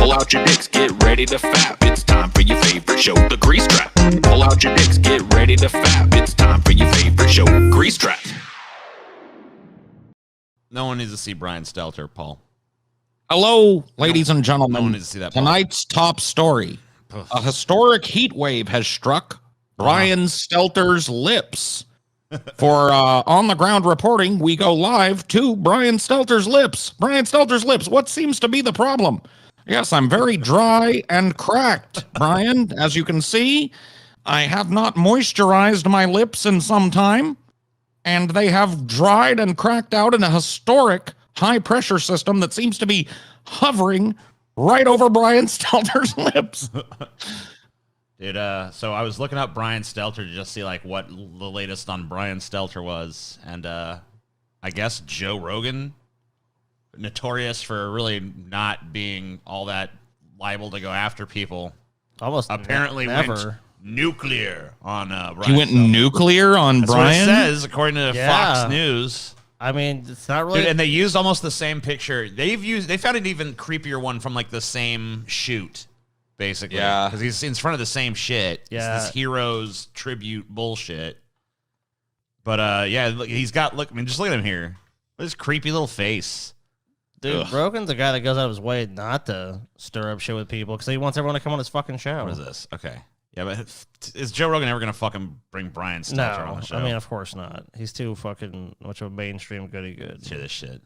Pull out your dicks, get ready to fap. It's time for your favorite show, The Grease Trap. Pull out your dicks, get ready to fap. It's time for your favorite show, Grease Trap. No one needs to see Brian Stelter, Paul. Hello, ladies and gentlemen. No one needs to see that, Paul. Tonight's top story. A historic heat wave has struck Brian Stelter's lips. For on-the-ground reporting, we go live to Brian Stelter's lips. Brian Stelter's lips, what seems to be the problem? Yes, I'm very dry and cracked, Brian. As you can see, I have not moisturized my lips in some time, and they have dried and cracked out in a historic high-pressure system that seems to be hovering right over Brian Stelter's lips. Dude, so I was looking up Brian Stelter to just see like what the latest on Brian Stelter was, and I guess Joe Rogan, notorious for really not being all that liable to go after people, apparently went nuclear on Brian. He went Stelter. Nuclear on That's Brian? what it says, according to Fox News. I mean, it's not really. Dude, and they used almost the same picture. They found an even creepier one from like the same shoot. Basically, yeah, because he's in front of the same shit. Yeah, it's this heroes tribute bullshit. But yeah, look, he's got. Look, I mean, just look at him here. Look at his creepy little face. Dude, Rogan's a guy that goes out of his way not to stir up shit with people because he wants everyone to come on his fucking show. What is this? Okay, yeah, but is Joe Rogan ever gonna fucking bring Brian Stelter on the show? I mean, of course not. He's too fucking much of a mainstream goody good. Hear this shit.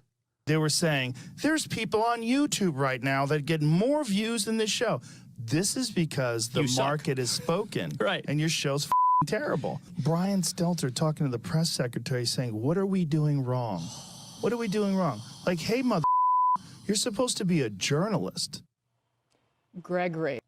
They were saying there's people on YouTube right now that get more views than this show. This is because the market is spoken. Right. And your show's terrible. Brian Stelter talking to the press secretary saying, what are we doing wrong? What are we doing wrong? Like, hey, mother, you're supposed to be a journalist. Gregory.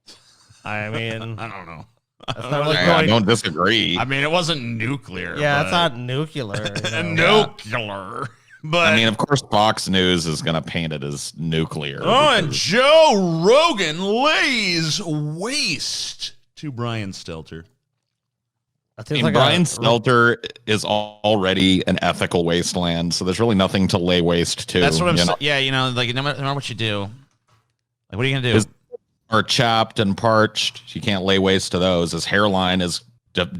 I mean, I don't know. I don't disagree. I mean, it wasn't nuclear. Yeah, it's not nuclear. Nuclear. But I mean, of course, Fox News is going to paint it as nuclear. Oh, and Joe Rogan lays waste to Brian Stelter. I mean, Brian Stelter is already an ethical wasteland, so there's really nothing to lay waste to. That's what I'm saying. Yeah, you know, like no matter what you do, like what are you gonna do? His are chapped and parched. You can't lay waste to those. His hairline is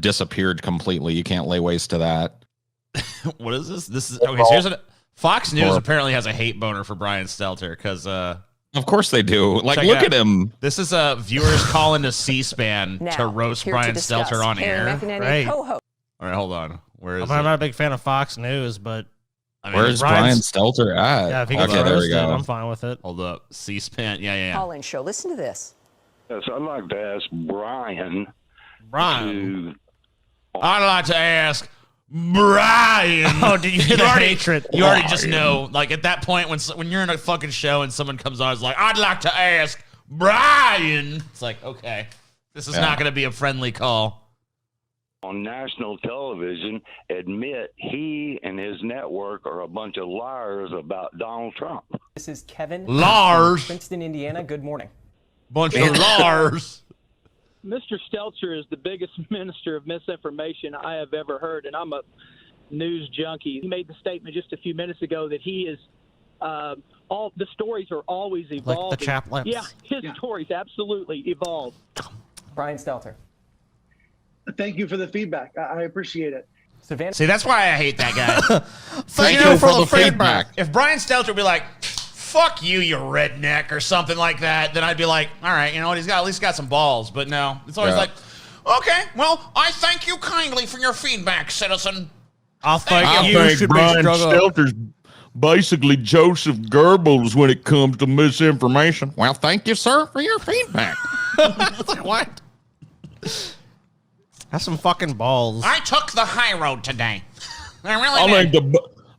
disappeared completely. You can't lay waste to that. What is this? This is okay. So here's Fox News apparently has a hate boner for Brian Stelter because of course they do. Like, look at him. This is viewers calling to C-SPAN to roast Brian Stelter on air. Right. All right, hold on. Where is I'm not a big fan of Fox News, but I mean, where's Brian Stelter at? Yeah, if he gets roasted, I'm fine with it. Hold up, C-SPAN. Yeah. Call-in show. Listen to this. Yes, I'd like to ask Brian. I'd like to ask Brian. Oh, did you hear the hatred? You already just know. Like at that point, when you're in a fucking show and someone comes on, it's like, I'd like to ask Brian. It's like, okay, this is not going to be a friendly call. On national television, admit he and his network are a bunch of liars about Donald Trump. This is Kevin. Lars. Princeton, Indiana. Good morning. Bunch of Lars. Mr. Stelter is the biggest minister of misinformation I have ever heard, and I'm a news junkie. He made the statement just a few minutes ago that he is all the stories are always evolving. Like the chaplains. Yeah, his stories absolutely evolve. Brian Stelter. Thank you for the feedback. I appreciate it. See, that's why I hate that guy. Thank you for the feedback. If Brian Stelter would be like, fuck you, you redneck, or something like that, then I'd be like, all right, you know what, he's got at least got some balls. But no, it's always like, okay, well, I thank you kindly for your feedback, citizen. I think Brian Stelter's basically Joseph Goebbels when it comes to misinformation. Well, thank you, sir, for your feedback. It's like, what? Have some fucking balls. I took the high road today. I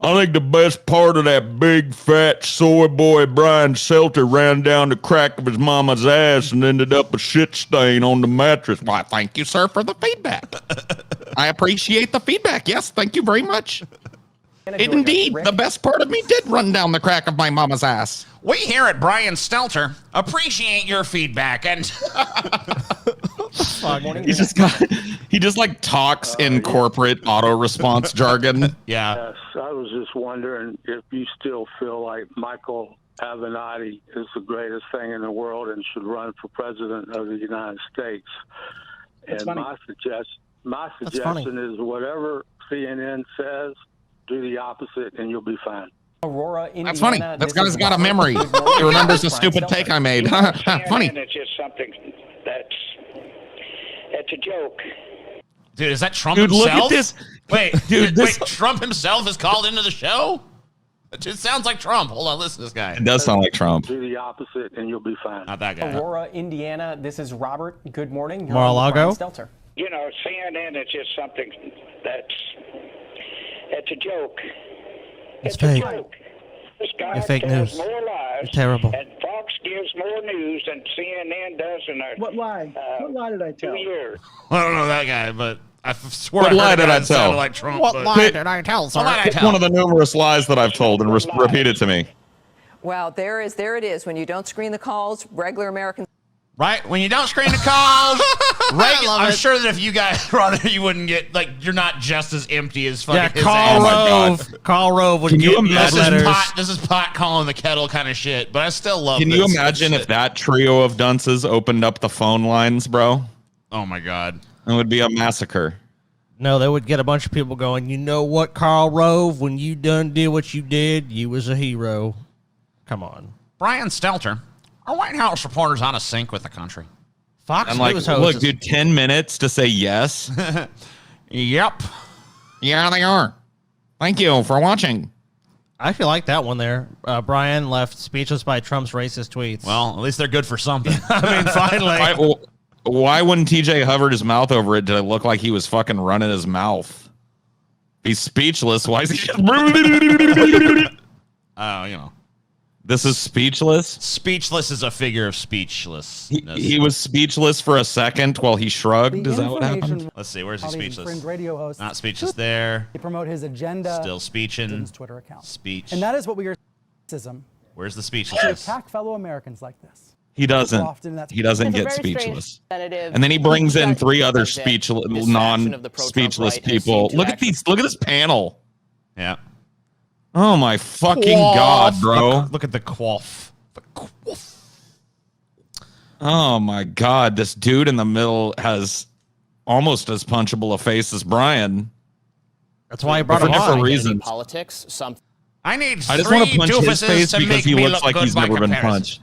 think the best part of that big fat soy boy Brian Stelter ran down the crack of his mama's ass and ended up a shit stain on the mattress. Why, thank you, sir, for the feedback. I appreciate the feedback. Yes, thank you very much. Indeed, the best part of me did run down the crack of my mama's ass. We here at Brian Stelter appreciate your feedback and he just like talks in corporate auto response jargon. Yeah. Yes, I was just wondering if you still feel like Michael Avenatti is the greatest thing in the world and should run for president of the United States. That's And funny. my funny. suggestion is whatever CNN says, do the opposite and you'll be fine. Aurora, Indiana. That's funny. This guy's got a Robert. memory. Good morning. He remembers the Brian stupid Stelter. take I made. Funny. It's just something that's a joke. Dude, is that Trump Dude, himself? look at this. Wait, Dude, wait, Trump himself is called into the show? It just sounds like Trump. Hold on, listen to this guy. It does sound like Trump. Do the opposite and you'll be fine. Not that guy. Aurora, Indiana. This is Robert. Good morning. You're Mar-a-Lago? on with Brian Stelter. You know, CNN is just something that's a joke. It's a fake. joke. This guy It's fake tells news. more lies. It's terrible. And Fox gives more news than CNN does in a What lie? What lie did I 2 tell? years. I don't know that guy, but I swore What I lie heard a did guy I that sounded tell? like Trump. What but- lie did I tell, sir? What lie did I Pick tell? one of the numerous lies that I've told and repeat it to me. Well, there it is. When you don't screen the calls, regular Americans. Right? When you don't screen the calls, I'm sure that if you guys were on there, you wouldn't get, like, you're not just as empty as fucking Yeah, his Carl ass. Rove. Carl Rove would Can you get imagine- letters. This is pot calling the kettle kind of shit, but I still love Can this. you imagine if that trio of dunces opened up the phone lines, bro? Oh, my God. It would be a massacre. No, they would get a bunch of people going, you know what, Carl Rove, when you done did what you did, you was a hero. Come on. Brian Stelter, are White House reporters out of sync with the country? Fox I'm like, News look, hosts. dude, 10 minutes to say yes. Yep. Yeah, they are. Thank you for watching. I actually like that one there. Brian left speechless by Trump's racist tweets. Well, at least they're good for something. I mean, finally. Why when TJ hovered his mouth over it, did it look like he was fucking running his mouth? He's speechless. Why is he? Oh, you know. This is speechless. Speechless is a figure of speechlessness. He was speechless for a second while he shrugged. Is that what happened? Let's see. Where's he speechless? Fringe radio hosts Not speechless there. to promote his agenda. Still speeching. in his Twitter account. Speech. And that is what we are racism Where's the to speechlessness? attack fellow Americans like this. He doesn't. Often that's- He doesn't It's a get very strange speechless. representative And then he brings in three other of speechless, this faction of the pro-Trump non-speechless right has people. seemed to Look at actually- these. Look at this panel. Yeah. Oh my fucking god, bro! Look at the quaff. The quaff. Oh my god, this dude in the middle has almost as punchable a face as Brian. That's why he brought For him different on. reasons. Politics, some I need I just three want to punch his doofuses face to because make he me looks look like good he's by never been comparison. punched.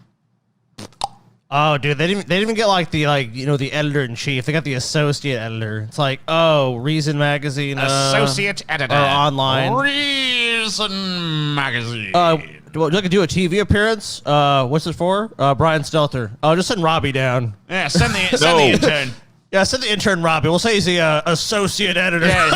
Oh, dude, they didn't even get like the the editor in chief. They got the associate editor. It's like, oh, Reason magazine, Associate editor. or online. Reason magazine. Would you like to do a TV appearance? What's it for? Brian Stelter. Oh, just send Robbie down. Yeah, send the intern. Yeah, send the intern Robbie. We'll say he's the associate editor. Yeah.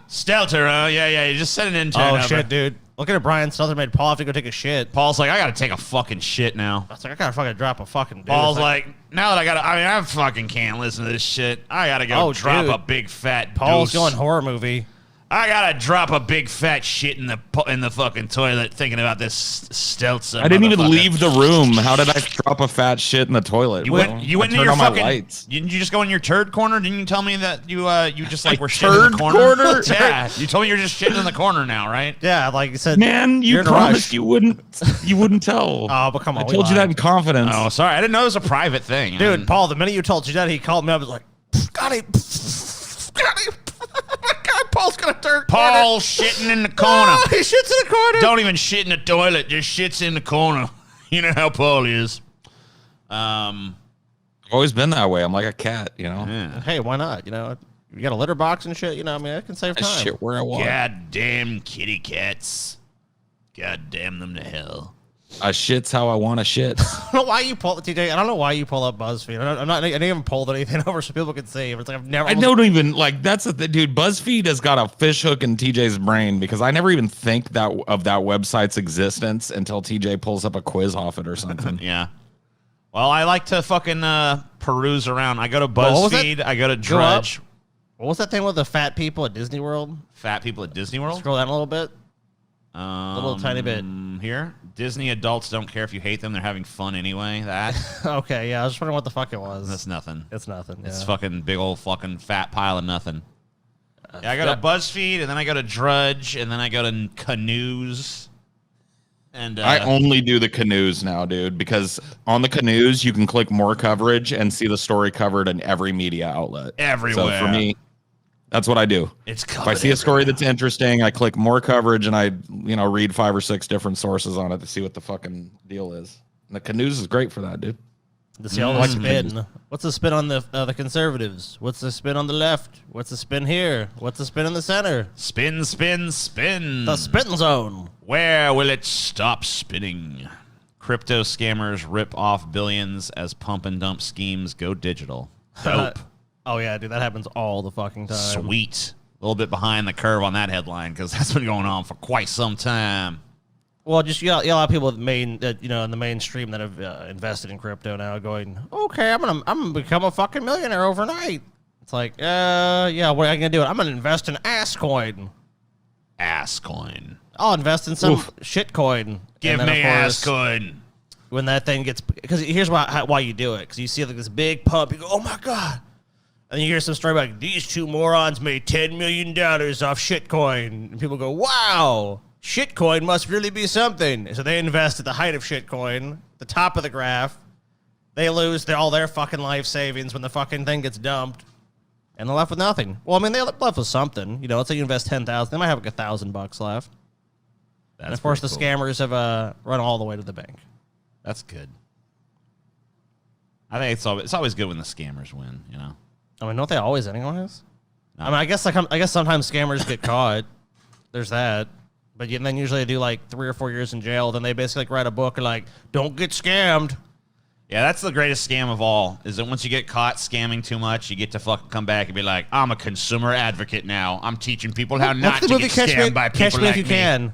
Stelter, huh? Yeah. You just send an intern Oh over. shit, dude. Look at Brian Stelter made Paul have to go take a shit. Paul's like, I gotta take a fucking shit now. I was like, I gotta fucking drop a fucking. Dude. Paul's It's like, now that I fucking can't listen to this shit. I gotta go Oh, drop dude. a big fat Paul's deuce. going horror movie. I gotta drop a big fat shit in the fucking toilet thinking about this Stelzer. I didn't even motherfucker. leave the room. How did I drop a fat shit in the toilet? You bro? went. You went I into turned your on my fucking. lights. Didn't you just go in your turd corner? Didn't you tell me that you just like My were shitting in turd the corner? corner? Yeah. You told me you're just shitting in the corner now, right? Yeah, like you said. Man, you you're in a promised rush. you wouldn't tell. Oh, but come on. I we told you that lied. in confidence. Oh, sorry. I didn't know it was a private thing. Dude, Paul, the minute you told you that, he called me up and was like, got him. Got him. God, Paul's gonna turn. Paul shitting in the corner. Oh, he shits in the corner. Don't even shit in the toilet. Just shits in the corner. You know how Paul is. I've always been that way. I'm like a cat, you know. Yeah. Hey, why not? You know, you got a litter box and shit. You know, I mean, I can save I time. shit where I want. Goddamn kitty cats. God damn them to hell. I shit's how I want to shit. I don't know why you pull TJ. I don't know why you pull up BuzzFeed. I didn't even pulled anything over so people can see. It's like I've never. I don't even like that's the dude. BuzzFeed has got a fish hook in TJ's brain because I never even think that of that website's existence until TJ pulls up a quiz off it or something. Yeah. Well, I like to fucking peruse around. I go to What was BuzzFeed. it? I go to Go up. Drudge. What was that thing with the fat people at Disney World? Fat people at Disney World. Scroll down a little bit. A little tiny bit. Here. Disney adults don't care if you hate them. They're having fun anyway. That. Okay, yeah. I was just wondering what the fuck it was. That's nothing. It's nothing. It's yeah. fucking big old fucking fat pile of nothing. Yeah, I go to BuzzFeed, and then I go to Drudge, and then I go to Canoes. And I only do the canoes now, dude, because on the canoes you can click more coverage and see the story covered in every media outlet. Everywhere. So for me, that's what I do. It's if I see a story that's interesting, I click more coverage and I, read 5 or 6 different sources on it to see what the fucking deal is. And the canoes is great for that, dude. To see all the spin. What's the spin on the conservatives? What's the spin on the left? What's the spin here? What's the spin in the center? Spin, spin, spin. The spin zone. Where will it stop spinning? Crypto scammers rip off billions as pump and dump schemes go digital. Dope. Oh, yeah, dude, that happens all the fucking time. Sweet. A little bit behind the curve on that headline because that's been going on for quite some time. Well, just you got a lot of people in the mainstream that have invested in crypto now, going, okay, I'm gonna become a fucking millionaire overnight. It's like, yeah, what am I gonna do? I'm gonna invest in ass coin. Ass coin. I'll invest in some shit coin. Give me ass coin. When that thing gets, because here's why you do it, because you see like this big pump, you go, oh my god, and you hear some story about these two morons made $10 million off shitcoin, and people go, wow. Shitcoin must really be something. So they invest at the height of shitcoin, the top of the graph. They lose all their fucking life savings when the fucking thing gets dumped, and they're left with nothing. Well, I mean, they're left with something. Let's say you invest $10,000, they might have like $1,000 left. And of course, the scammers have run all the way to the bank. That's good. I think it's always good when the scammers win. I mean, don't they always, anyways? No. I mean, I guess sometimes scammers get caught. There's that. But then usually they do like 3 or 4 years in jail. Then they basically write a book and like, don't get scammed. Yeah, that's the greatest scam of all, is that once you get caught scamming too much, you get to fucking come back and be like, I'm a consumer advocate now. I'm teaching people how not to get scammed by people like me. Catch Me If You Can.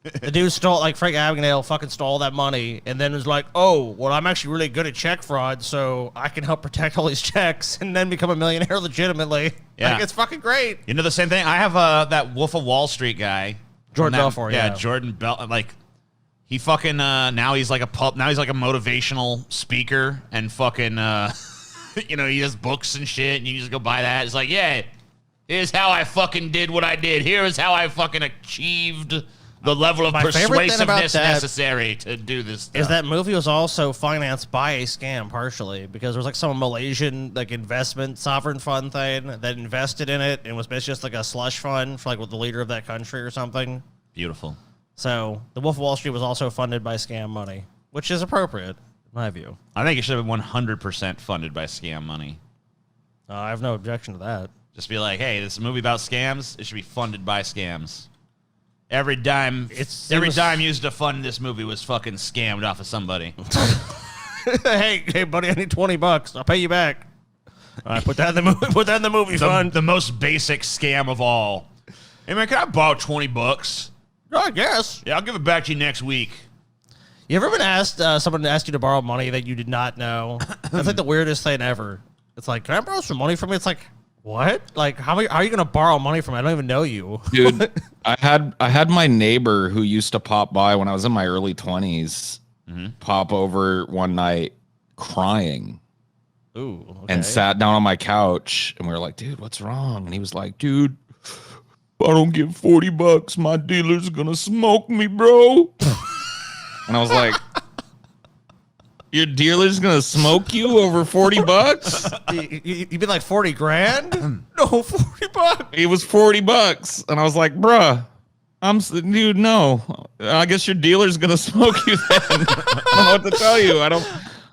The dude stole, like Frank Abagnale fucking stole all that money and then was like, oh, well, I'm actually really good at check fraud, so I can help protect all these checks and then become a millionaire legitimately. Yeah. Like, it's fucking great. The same thing. I have that Wolf of Wall Street guy. Jordan Belfort, yeah. Jordan Belfort. Like, he fucking, now he's like a motivational speaker and fucking, he has books and shit and you just go buy that. It's like, yeah, here's how I fucking did what I did. Here's how I fucking achieved the level of persuasiveness necessary to do this stuff. Is that movie was also financed by a scam partially, because there was like some Malaysian like investment sovereign fund thing that invested in it and was basically just like a slush fund for like with the leader of that country or something. Beautiful. So the Wolf of Wall Street was also funded by scam money, which is appropriate in my view. I think it should have been 100% funded by scam money. I have no objection to that. Just be like, hey, this is a movie about scams. It should be funded by scams. Every dime used to fund this movie was fucking scammed off of somebody. hey, buddy, I need $20. I'll pay you back. All right, put that in the movie. Put that in the movie fund. The most basic scam of all. Hey man, can I borrow $20? I guess. Yeah, I'll give it back to you next week. You ever been asked someone asked you to borrow money that you did not know? That's like the weirdest thing ever. It's like, can I borrow some money from you? It's like, what? Like, how are you going to borrow money from me? I don't even know you. Dude, I had my neighbor who used to pop by when I was in my early 20s pop over one night crying. Ooh, okay. And sat down on my couch and we were like, dude, what's wrong? And he was like, dude, if I don't get $40, my dealer's going to smoke me, bro. And I was like, your dealer's gonna smoke you over $40? You'd be like 40 grand? No, $40. It was $40, and I was like, bruh, dude, no. I guess your dealer's gonna smoke you then. I don't know what to tell you.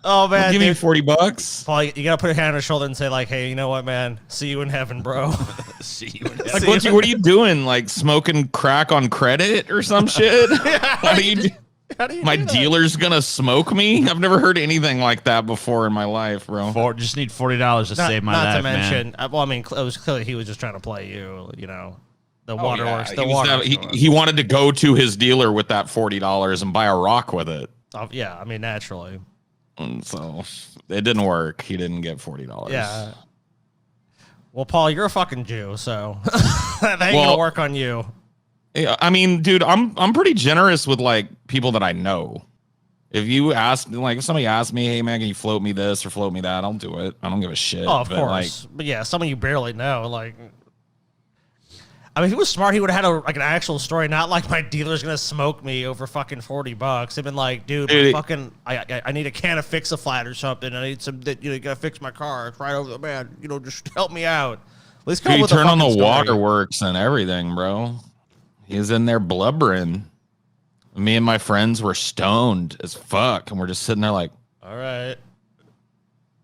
Oh man, give me $40. Paul, you gotta put your hand on your shoulder and say like, hey, you know what, man? See you in heaven, bro. See you in heaven. Like, what are you doing? Like smoking crack on credit or some shit? How do you do? My dealer's gonna smoke me? I've never heard anything like that before in my life, bro. Just need $40 to save my life, Not to mention, man. Well, I mean, it was clearly he was just trying to play you, the waterworks. He wanted to go to his dealer with that $40 and buy a rock with it. Yeah, I mean, naturally. And so it didn't work. He didn't get $40. Yeah. Well, Paul, you're a fucking Jew, so that ain't gonna work on you. Yeah, I mean, dude, I'm pretty generous with like people that I know. If you ask, like, if somebody asks me, hey man, can you float me this or float me that? I'll do it. I don't give a shit. Oh, of course. But yeah, someone you barely know, like, I mean, if he was smart, he would have had an actual story, not like my dealer's gonna smoke me over fucking $40. They've been like, dude, I need a can of Fix-A-Flat or something. I need some that you gotta fix my car. It's right over the man. Just help me out. At least come up with turn a on the fucking story. waterworks and everything, bro. He's in there blubbering. Me and my friends were stoned as fuck, and we're just sitting there like, all right,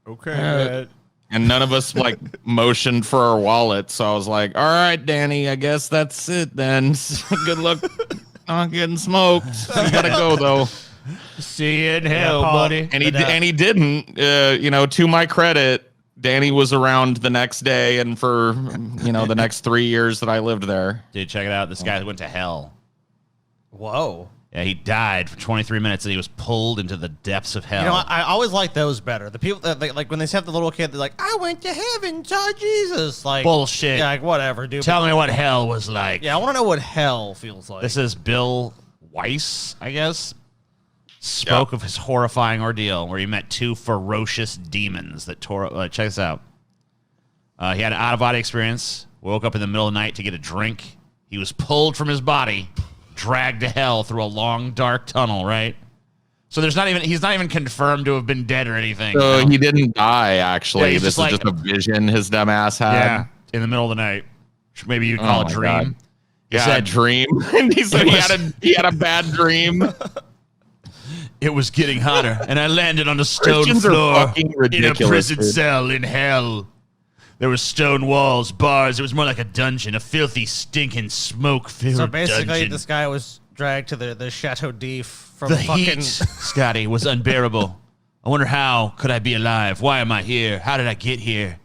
okay. And none of us like motioned for our wallets. So I was like, all right, Danny, I guess that's it then. Good luck not getting smoked. You gotta go though. See you in hell, buddy. And he didn't. To my credit, Danny was around the next day and for the next 3 years that I lived there. Dude, check it out. This guy went to hell. Whoa. Yeah, he died for 23 minutes and he was pulled into the depths of hell. I always like those better. The people that like when they have the little kid, they're like, I went to heaven, saw Jesus. Like bullshit. Yeah, like whatever, dude. Tell me what hell was like. Yeah, I want to know what hell feels like. This is Bill Weiss, I guess. Spoke of his horrifying ordeal where he met two ferocious demons that tore. Check this out. He had an out-of-body experience. Woke up in the middle of the night to get a drink. He was pulled from his body, dragged to hell through a long, dark tunnel. Right. So he's not even confirmed to have been dead or anything. So he didn't die. Actually, Yeah, this is just a vision his dumb ass had. Yeah, in the middle of the night. Maybe you'd call it a dream. God. He said a dream. And he said he had a bad dream. It was getting hotter, and I landed on a stone Christians floor are fucking in a ridiculous, prison dude. cell in hell. There were stone walls, bars. It was more like a dungeon, a filthy, stinking, smoke-filled So basically, dungeon. this guy was dragged to the Chateau d'If from The fucking. heat, Scotty, was unbearable. I wonder how could I be alive? Why am I here? How did I get here?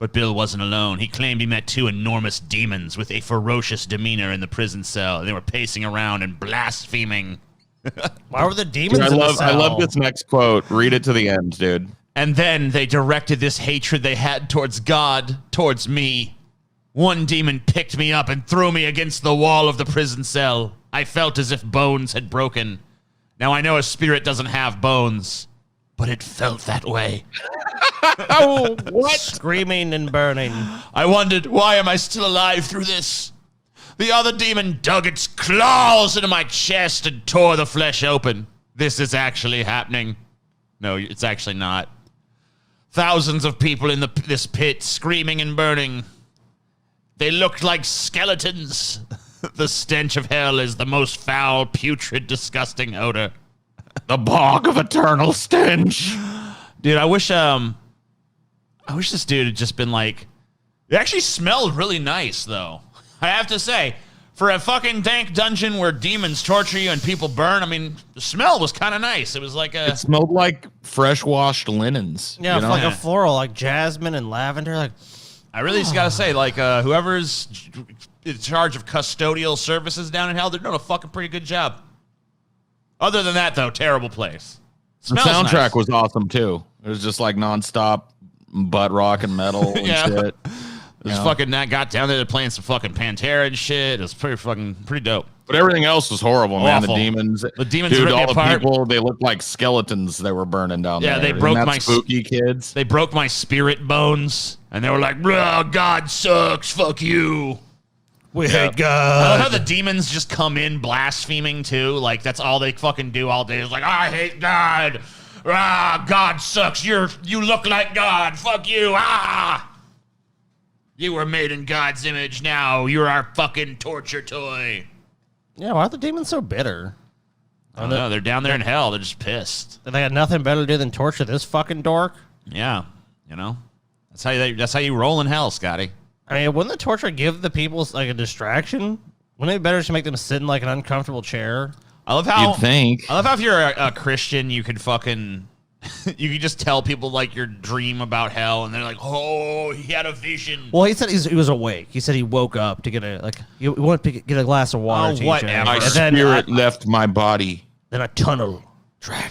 But Bill wasn't alone. He claimed he met two enormous demons with a ferocious demeanor in the prison cell. They were pacing around and blaspheming. Why were the demons Dude, in the cell? I love this next quote. Read it to the end, dude. And then they directed this hatred they had towards God, towards me. One demon picked me up and threw me against the wall of the prison cell. I felt as if bones had broken. Now I know a spirit doesn't have bones, but it felt that way. Oh, what? Screaming and burning. I wondered, why am I still alive through this? The other demon dug its claws into my chest and tore the flesh open. This is actually happening. No, it's actually not. Thousands of people in this pit screaming and burning. They looked like skeletons. The stench of hell is the most foul, putrid, disgusting odor. The bog of eternal stench. Dude, I wish this dude had just been like, it actually smelled really nice, though. I have to say, for a fucking dank dungeon where demons torture you and people burn, I mean, the smell was kind of nice. It was like a... It smelled like fresh washed linens. Yeah, you know? like a floral, like jasmine and lavender. Like, I really just got to say, like, whoever's in charge of custodial services down in hell, they're doing a fucking pretty good job. Other than that, though, terrible place. The Smells soundtrack nice. was awesome, too. It was just like nonstop butt rock and metal and Yeah. shit. It was fucking that got down there playing some fucking Pantera and shit. It was pretty dope. But everything else was horrible, man. Awful. The demons, Dude, dude, ripped me all the apart. people, they looked like skeletons that were burning down Yeah, there. they broke Isn't that my spooky kids. They broke my spirit bones, and they were like, "Bruh, God sucks. Fuck you." we hate I love God. how the demons just come in blaspheming too. Like that's all they fucking do all day. Is like, I hate God. God sucks. You look like God. Fuck you. You were made in God's image. Now you're our fucking torture toy. Yeah, why are the demons so bitter? I don't know. They're down there in hell. They're just pissed. They got nothing better to do than torture this fucking dork? Yeah, you know, that's how you roll in hell, Scotty. I mean, wouldn't the torture give the people like a distraction? Wouldn't it be better to make them sit in like an uncomfortable chair? I love how You'd think. I love how if you're a Christian, you could fucking you could just tell people like your dream about hell, and they're like, "Oh, he had a vision." Well, he said he was awake. He said he woke up to get he went to get a glass of water. Oh, to each whatever. other. My And then spirit left my body then a tunnel.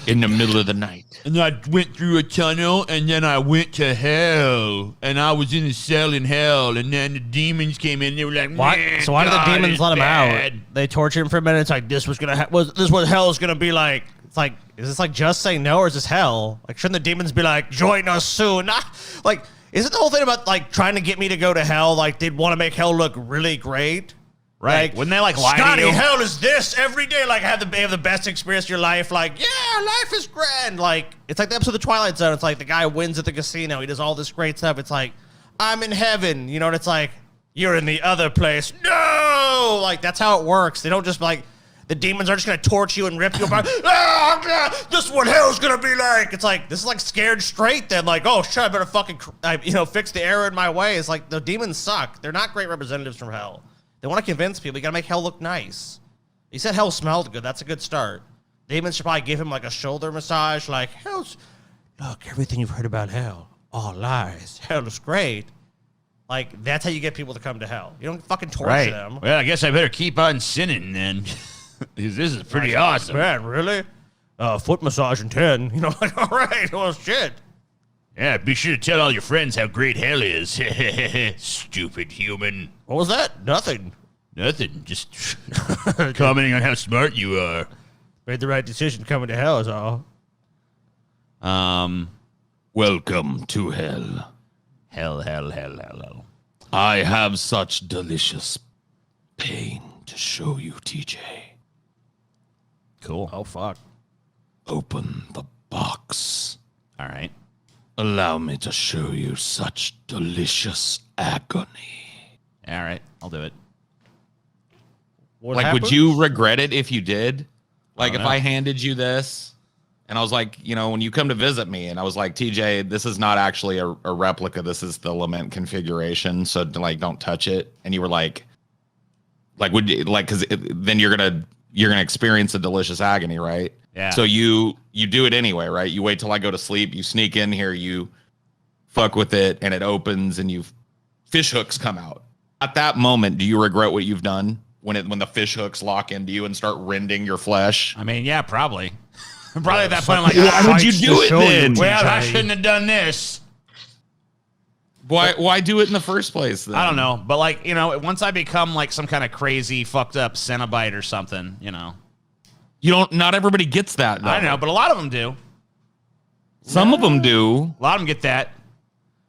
in the middle of the night. And I went through a tunnel, and then I went to hell, and I was in a cell in hell, and then the demons came in. And they were like, Why? So why did the God demons is let him bad." out? They tortured him for a minute. It's like this was gonna this is what hell is gonna be like. It's like, is this like just saying no, or is this hell? Like, shouldn't the demons be like, join us soon? Like, Isn't the whole thing about like trying to get me to go to hell? Like they'd want to make hell look really great, right? Like, Wouldn't they like lie Scotty, to you? hell is this every day. Like have the best experience of your life. Like yeah, life is grand. Like it's like the episode of The Twilight Zone. It's like the guy wins at the casino. He does all this great stuff. It's like I'm in heaven, you know. And it's like you're in the other place. No, like that's how it works. They don't just like. The demons are just going to torch you and rip you apart. This is what hell's going to be like. It's like, this is like Scared Straight then. Like, oh, shit, I better fucking, fix the error in my way. It's like, the demons suck. They're not great representatives from hell. They want to convince people. You got to make hell look nice. He said hell smelled good. That's a good start. Demons should probably give him like a shoulder massage. Like, look, everything you've heard about hell, all lies. Hell is great. Like, that's how you get people to come to hell. You don't fucking torture them. Well, I guess I better keep on sinning then. This is pretty awesome. Man, really? Foot massage in 10. You know, like, all right, well, shit. Yeah, be sure to tell all your friends how great hell is. Stupid human. What was that? Nothing. Nothing. Just commenting on how smart you are. Made the right decision coming to hell is all. Welcome to hell. Hell. I have such delicious pain to show you, TJ. Cool. Oh, fuck. Open the box. All right. Allow me to show you such delicious agony. All right. I'll do it. What like, happened? would you regret it if you did? Like, if know. I handed you this and I was like, when you come to visit me and I was like, TJ, this is not actually a replica. This is the lament configuration. So, like, don't touch it. And you were like would you, like, because then you're gonna experience a delicious agony, right? Yeah. So you do it anyway, right? You wait till I go to sleep. You sneak in here. You fuck with it, and it opens, and fish hooks come out. At that moment, do you regret what you've done when the fish hooks lock into you and start rending your flesh? I mean, yeah, probably. Probably at that point, I'm like, why would you do it then? Well, I shouldn't have done this. Why do it in the first place then? I don't know, but like, once I become like some kind of crazy fucked up Cenobite or something, not everybody gets that though. I know, but a lot of them do. Some of them do. A lot of them get that.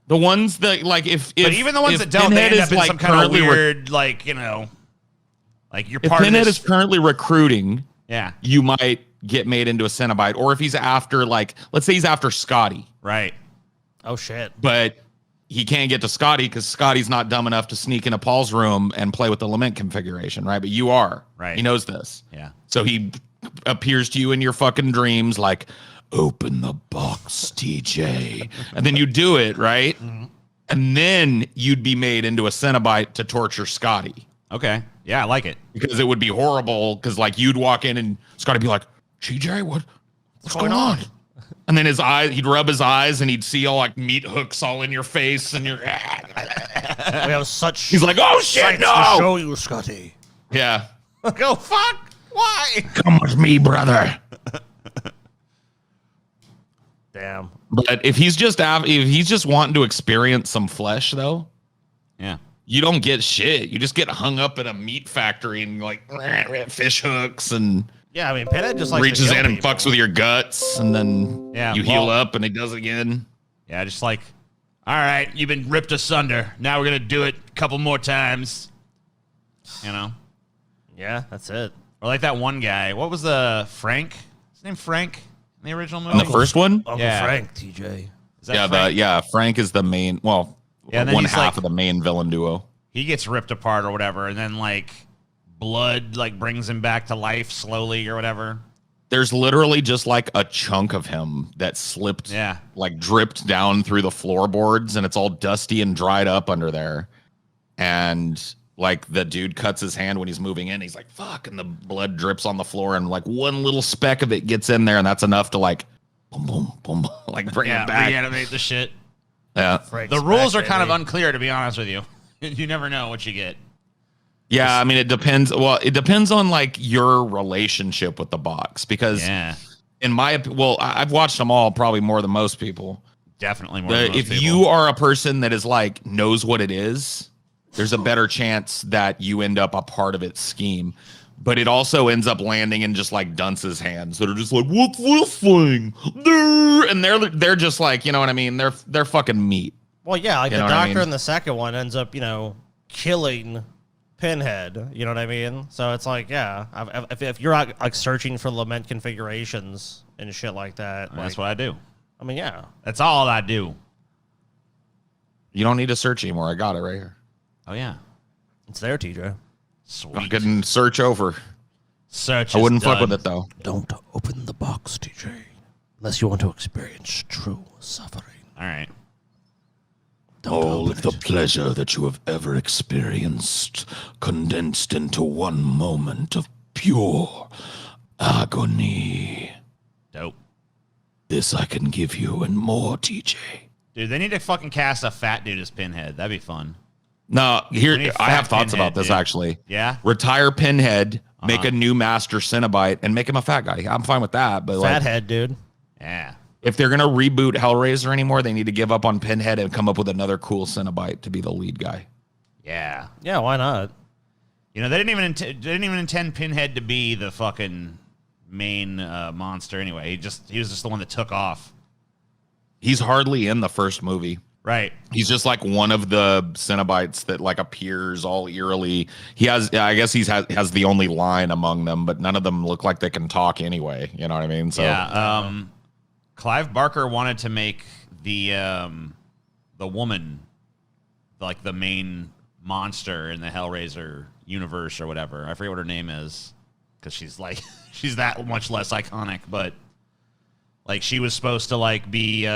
The ones that like but even the ones that don't, they end up in some kind of weird like you're if part Pinhead of this. is currently recruiting, Yeah. you might get made into a Cenobite, or if he's after let's say he's after Scotty, Right. Oh, shit. but he can't get to Scotty because Scotty's not dumb enough to sneak into Paul's room and play with the lament configuration, right? But you are. Right. He knows this. Yeah. So he appears to you in your fucking dreams like, open the box, TJ. And then you do it, right? Mm-hmm. And then you'd be made into a Cenobite to torture Scotty. Okay. Yeah, I like it. Because it would be horrible because like you'd walk in and Scotty'd be like, TJ, what's going on? And then he'd rub his eyes and he'd see all like meat hooks all in your face and you're We have such. He's like, oh shit, sights no! to show you, Scotty. Yeah. Go fuck. Why? Come with me, brother. Damn. But if he's just wanting to experience some flesh though, Yeah. you don't get shit. You just get hung up in a meat factory and like fish hooks and Yeah, I mean, Pinhead just like reaches in and fucks with your guts and then Yeah, you heal up and he does it again. Yeah, just like, all right, you've been ripped asunder. Now we're going to do it a couple more times. Yeah, that's it. Or like that one guy. What was Frank? His name Frank in the original movie? In the first one? Uncle Yeah. Frank, TJ. Is that Frank? Frank is the main, and then one he's half like- of the main villain duo. He gets ripped apart or whatever, and then like blood like brings him back to life slowly or whatever. There's literally just like a chunk of him that slipped, like dripped down through the floorboards, and it's all dusty and dried up under there. And like the dude cuts his hand when he's moving in. He's like, fuck. And the blood drips on the floor, and like one little speck of it gets in there, and that's enough to like, boom, boom, boom, like bring it back. Reanimate the shit. Yeah. The rules are kind of unclear, to be honest with you. You never know what you get. Yeah, I mean, it depends. Well, it depends on like your relationship with the box because I've watched them all probably more than most people. Definitely more than most If people. you are a person that is like knows what it is, there's a better chance that you end up a part of its scheme. But it also ends up landing in just like dunces' hands that are just like, what's this thing? And they're just like, you know what I mean? They're fucking meat. Well, yeah, like You the know what I doctor mean? in the second one ends up, killing Pinhead. You know what I mean? So it's like, yeah, if you're out, like searching for lament configurations and shit like that, That's what I do. I mean, yeah, That's all I do. You don't need to search anymore. I got it right here. Oh, yeah. it's there, TJ. Sweet. I can search over. Search I wouldn't is fuck done. with it though. Don't open the box, TJ, unless you want to experience true suffering. All right. All of the pleasure that you have ever experienced condensed into one moment of pure agony. Dope. This I can give you and more, TJ. Dude, they need to fucking cast a fat dude as Pinhead. That'd be fun. No, We here need I have fat thoughts Pinhead, about this dude. actually. Yeah? Retire Pinhead, make Uh-huh. a new master Cenobite, and make him a fat guy. I'm fine with that. But like, Fathead, dude. Yeah. if they're gonna reboot Hellraiser anymore, they need to give up on Pinhead and come up with another cool Cenobite to be the lead guy. Yeah. Yeah, why not? They didn't even intend Pinhead to be the fucking main monster anyway. He was just the one that took off. He's hardly in the first movie. Right. He's just like one of the Cenobites that like appears all eerily. I guess has the only line among them, but none of them look like they can talk anyway. You know what I mean? So Yeah. Clive Barker wanted to make the woman like the main monster in the Hellraiser universe or whatever. I forget what her name is because she's she's that much less iconic, but like she was supposed to like be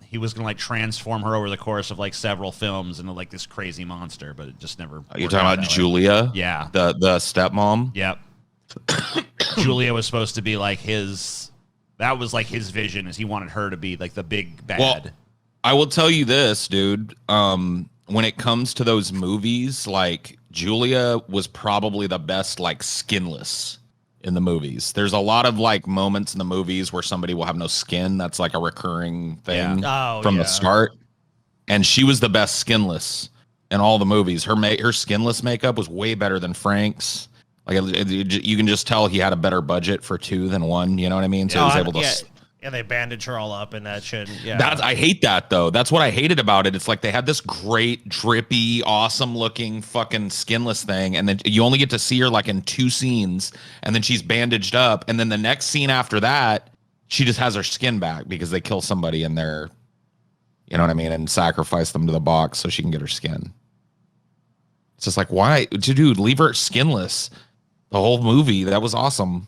he was gonna like transform her over the course of like several films into like this crazy monster, but it just never. You're talking about Julia? Yeah. The stepmom? Yep. Julia was supposed to be like his. That was like his vision, is he wanted her to be like the big bad. Well, I will tell you this, dude. When it comes to those movies, like Julia was probably the best, like skinless in the movies. There's a lot of like moments in the movies where somebody will have no skin. That's like a recurring thing from the start. And she was the best skinless in all the movies. Her skinless makeup was way better than Frank's. Like you can just tell he had a better budget for 2 than 1. You know what I mean? So he was able to. Yeah, they bandage her all up and that shit. Yeah, I hate that though. That's what I hated about it. It's like they had this great, drippy, awesome looking fucking skinless thing, and then you only get to see her like in 2 scenes, and then she's bandaged up, and then the next scene after that, she just has her skin back because they kill somebody in there, you know what I mean, and sacrifice them to the box so she can get her skin. It's just like, why, dude? Leave her skinless. The whole movie, that was awesome.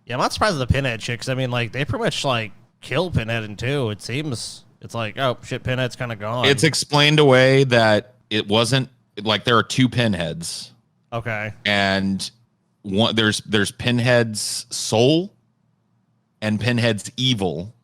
Yeah, I'm not surprised at the Pinhead shit, because I mean, like, they pretty much like killed Pinhead in 2. It seems it's like, oh shit, Pinhead's kind of gone. It's explained away that it wasn't like there are 2 Pinheads. Okay. And there's Pinhead's soul and Pinhead's evil,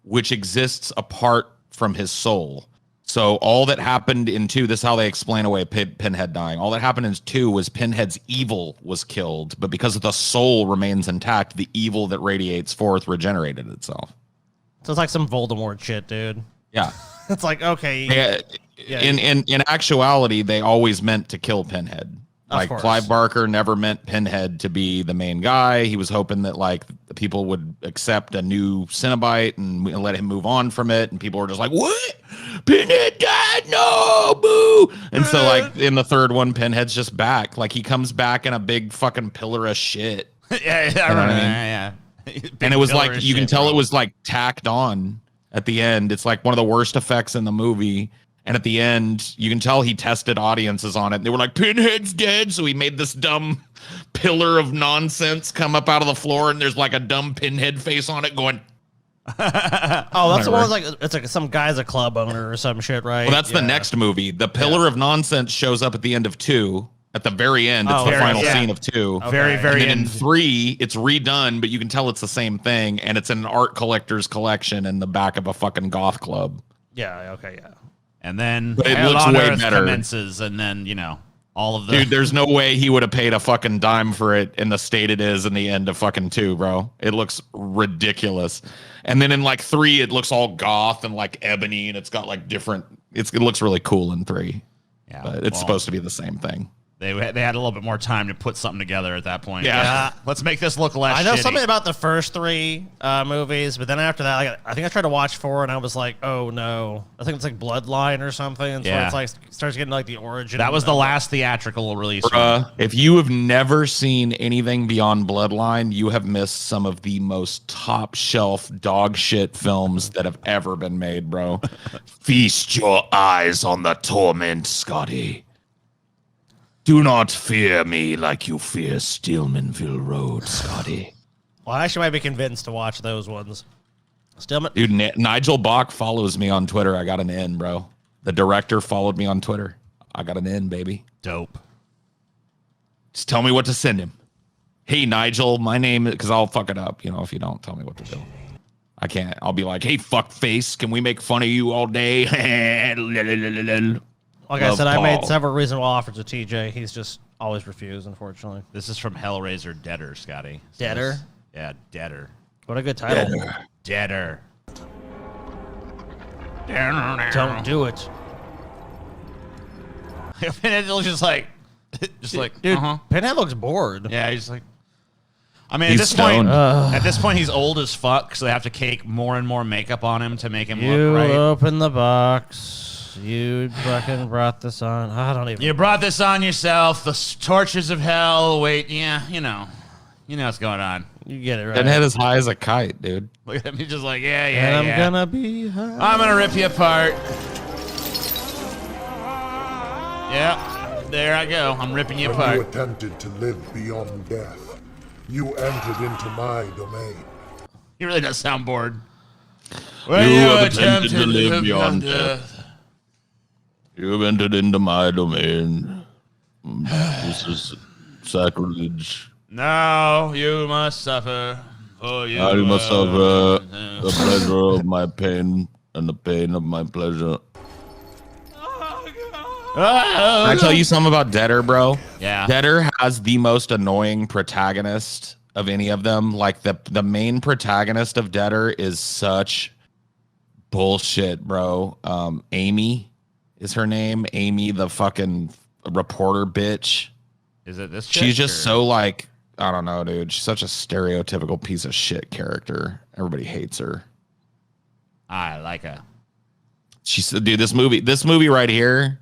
which exists apart from his soul. So all that happened in 2, this is how they explain away Pinhead dying. All that happened in 2 was Pinhead's evil was killed, but because the soul remains intact, the evil that radiates forth regenerated itself. So it's like some Voldemort shit, dude. Yeah. It's like, okay. Yeah. In actuality, they always meant to kill Pinhead. Like Clive Barker never meant Pinhead to be the main guy. He was hoping that like the people would accept a new Cenobite and let him move on from it. And people were just like, "What? Pinhead died? No, boo!" And so like in the 3rd one, Pinhead's just back. Like he comes back in a big fucking pillar of shit. Yeah, you know what I mean? Yeah. And it was like you can tell it was like tacked on at the end. It's like one of the worst effects in the movie. And at the end, you can tell he tested audiences on it. They were like, Pinhead's dead. So he made this dumb pillar of nonsense come up out of the floor. And there's like a dumb Pinhead face on it going. Oh, that's the one like it's like some guy's a club owner or some shit, right? Well, that's the next movie. The pillar of nonsense shows up at the end of 2. At the very end, it's the final scene of 2. Okay. Very, very and then end. in 3, it's redone, but you can tell it's the same thing. And it's an art collector's collection in the back of a fucking goth club. Yeah, okay, yeah. And then But it Hell looks on way Earth better. commences, and then all of the Dude, there's no way he would have paid a fucking dime for it in the state it is in the end of fucking 2, bro. It looks ridiculous. And then in like 3, it looks all goth and like ebony, and it's got like different. It looks really cool in 3. Yeah, but it's supposed to be the same thing. They had a little bit more time to put something together at that point. Yeah. Let's make this look less I know shitty. something about the first 3 movies, but then after that, I think I tried to watch 4, and I was like, oh no. I think it's like Bloodline or something. And so Yeah. it's like starts getting like the origin. That was the last theatrical release. If you have never seen anything beyond Bloodline, you have missed some of the most top shelf dog shit films that have ever been made, bro. Feast your eyes on the torment, Scotty. Do not fear me like you fear Stillmanville Road, Scotty. Well, I actually might be convinced to watch those ones. Stillman. Dude, Nigel Bach follows me on Twitter. I got an N, bro. The director followed me on Twitter. I got an N, baby. Dope. Just tell me what to send him. Hey, Nigel, my name, because I'll fuck it up, if you don't tell me what to do. I can't. I'll be like, hey, fuck face, can we make fun of you all day? Like I said, I made several reasonable offers to TJ. He's just always refused, unfortunately. This is from Hellraiser Deader, Scotty. Deader? Yeah, Deader. What a good title. Deader. Don't do it. Pinhead's just like, Dude, Pinhead looks bored. Yeah, he's like. I mean, He's at this point, he's old as fuck, so they have to cake more and more makeup on him to make him look right. Open the box. You fucking brought this on. I don't even. You brought this on yourself. The tortures of hell. Wait, yeah, you know what's going on. You get it right. Pinhead as high as a kite, dude. Look at him. He's just like, yeah. And I'm gonna be high. I'm gonna rip you apart. Yeah, there I go. I'm ripping you apart. You attempted to live beyond death. You entered into my domain. He really does sound bored. You have attempted to live beyond death. You have entered into my domain. This is sacrilege. Now you must suffer. For you I must suffer the pleasure of my pain and the pain of my pleasure. Can I tell you something about Deader, bro? Yeah. Deader has the most annoying protagonist of any of them. Like the main protagonist of Deader is such bullshit, bro. Amy is her name. Amy, the fucking reporter bitch. Is it this? She's just so like, I don't know, dude. She's such a stereotypical piece of shit character. Everybody hates her. I like her. She's, dude, this movie right here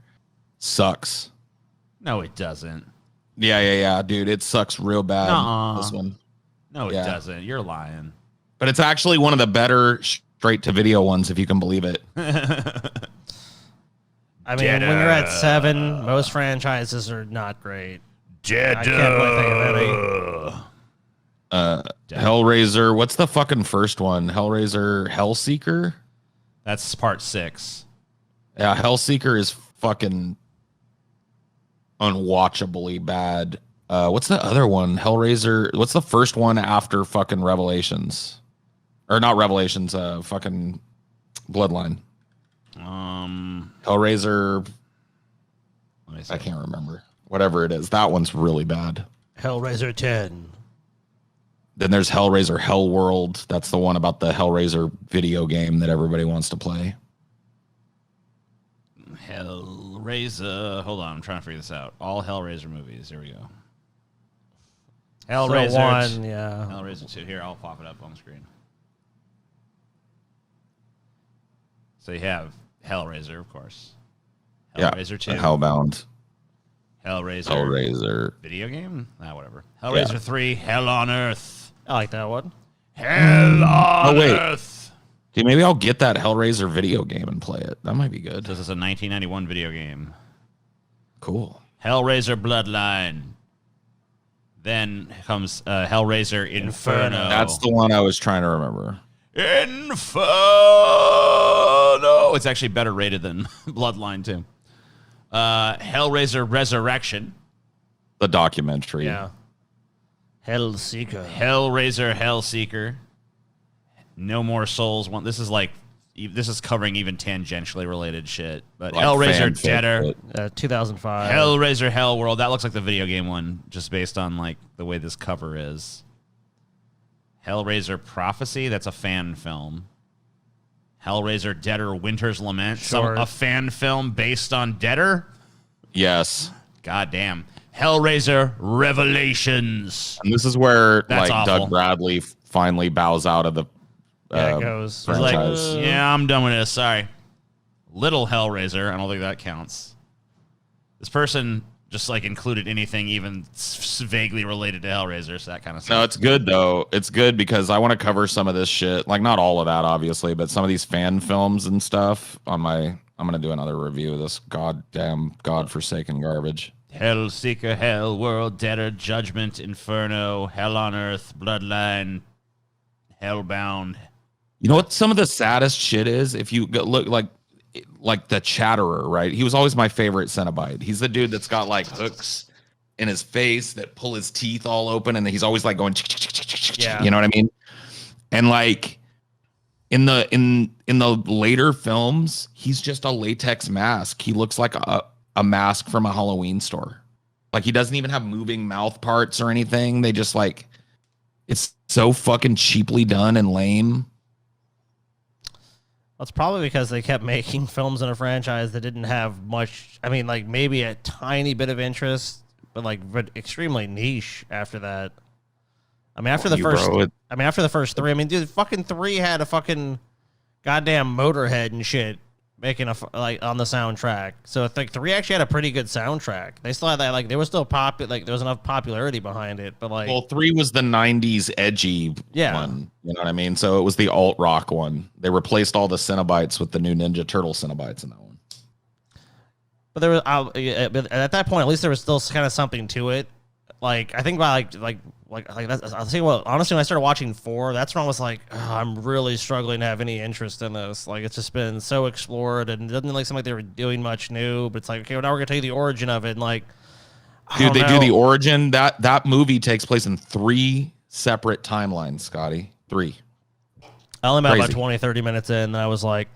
sucks. No, it doesn't. Yeah, dude. It sucks real bad. Nuh-uh. This one. No, it doesn't. You're lying. But it's actually one of the better straight to video ones, if you can believe it. I mean, when you're at 7, most franchises are not great. I can't really think of any. Hellraiser. What's the fucking first one? Hellraiser Hellseeker? That's part 6. Yeah, Hellseeker is fucking unwatchably bad. What's the other one? Hellraiser. What's the first one after fucking Revelations? Or not Revelations, fucking Bloodline. Hellraiser. I can't remember. Whatever it is. That one's really bad. Hellraiser 10. Then there's Hellraiser Hellworld. That's the one about the Hellraiser video game that everybody wants to play. Hellraiser. Hold on, I'm trying to figure this out. All Hellraiser movies. Here we go. Hellraiser 1, yeah. Hellraiser 2. Here, I'll pop it up on the screen. So you have Hellraiser, of course. Hellraiser 2. Hellbound. Hellraiser. Video game? Whatever. Hellraiser 3. Hell on Earth. I like that one. Hell on Earth. Dude, maybe I'll get that Hellraiser video game and play it. That might be good. This is a 1991 video game. Cool. Hellraiser Bloodline. Then comes Hellraiser Inferno. That's the one I was trying to remember. Inferno. It's actually better rated than Bloodline too. Hellraiser Resurrection. The documentary. Yeah. Hellseeker. Hellraiser Hellseeker. No More Souls. This is covering even tangentially related shit. But Like Hellraiser fanfic, Deader. 2005. Hellraiser Hellworld. That looks like the video game one, just based on like the way this cover is. Hellraiser Prophecy. That's a fan film. Hellraiser Deader Winter's Lament. Sure. A fan film based on Deader? Yes. God damn. Hellraiser Revelations. And this is where That's like awful. Doug Bradley finally bows out of the Yeah, it goes. He's like, franchise. yeah, I'm done with this. Sorry. Little Hellraiser. I don't think that counts. This person just like included anything even vaguely related to Hellraiser, so that kind of stuff. No, it's good though. It's good because I want to cover some of this shit. Like not all of that, obviously, but some of these fan films and stuff on my. I'm gonna do another review of this goddamn godforsaken garbage. Hellseeker, Hell, World, Debtor, Judgment, Inferno, Hell on Earth, Bloodline, Hellbound. You know what? Some of the saddest shit is if you go look like the Chatterer, right? He was always my favorite Cenobite. He's the dude that's got like hooks in his face that pull his teeth all open, and he's always like going, Yeah. you know what I mean? And like in the later films, he's just a latex mask. He looks like a mask from a Halloween store. Like he doesn't even have moving mouth parts or anything. They just like it's so fucking cheaply done and lame. That's probably because they kept making films in a franchise that didn't have much. I mean, like maybe a tiny bit of interest, but extremely niche after that. I mean, after the first three. I mean, dude, fucking 3 had a fucking goddamn Motorhead and shit making like on the soundtrack. So I think 3 actually had a pretty good soundtrack. They still had that, like, there was still there was enough popularity behind it, but like, well, 3 was the 90s edgy one, you know what I mean? So it was the alt rock one. They replaced all the Cenobites with the new Ninja Turtle Cenobites in that one. but there was but at that point, at least there was still kind of something to it. Like I think by that's, I'll tell you what, honestly, when I started watching 4, that's when I was like, oh, I'm really struggling to have any interest in this. Like it's just been so explored and it doesn't seem like they were doing much new, but it's like, okay, well, now we're gonna tell you the origin of it. And like, Dude, they do the origin. That movie takes place in 3 separate timelines, Scotty. 3. I only made about 20, 30 minutes in, and I was like,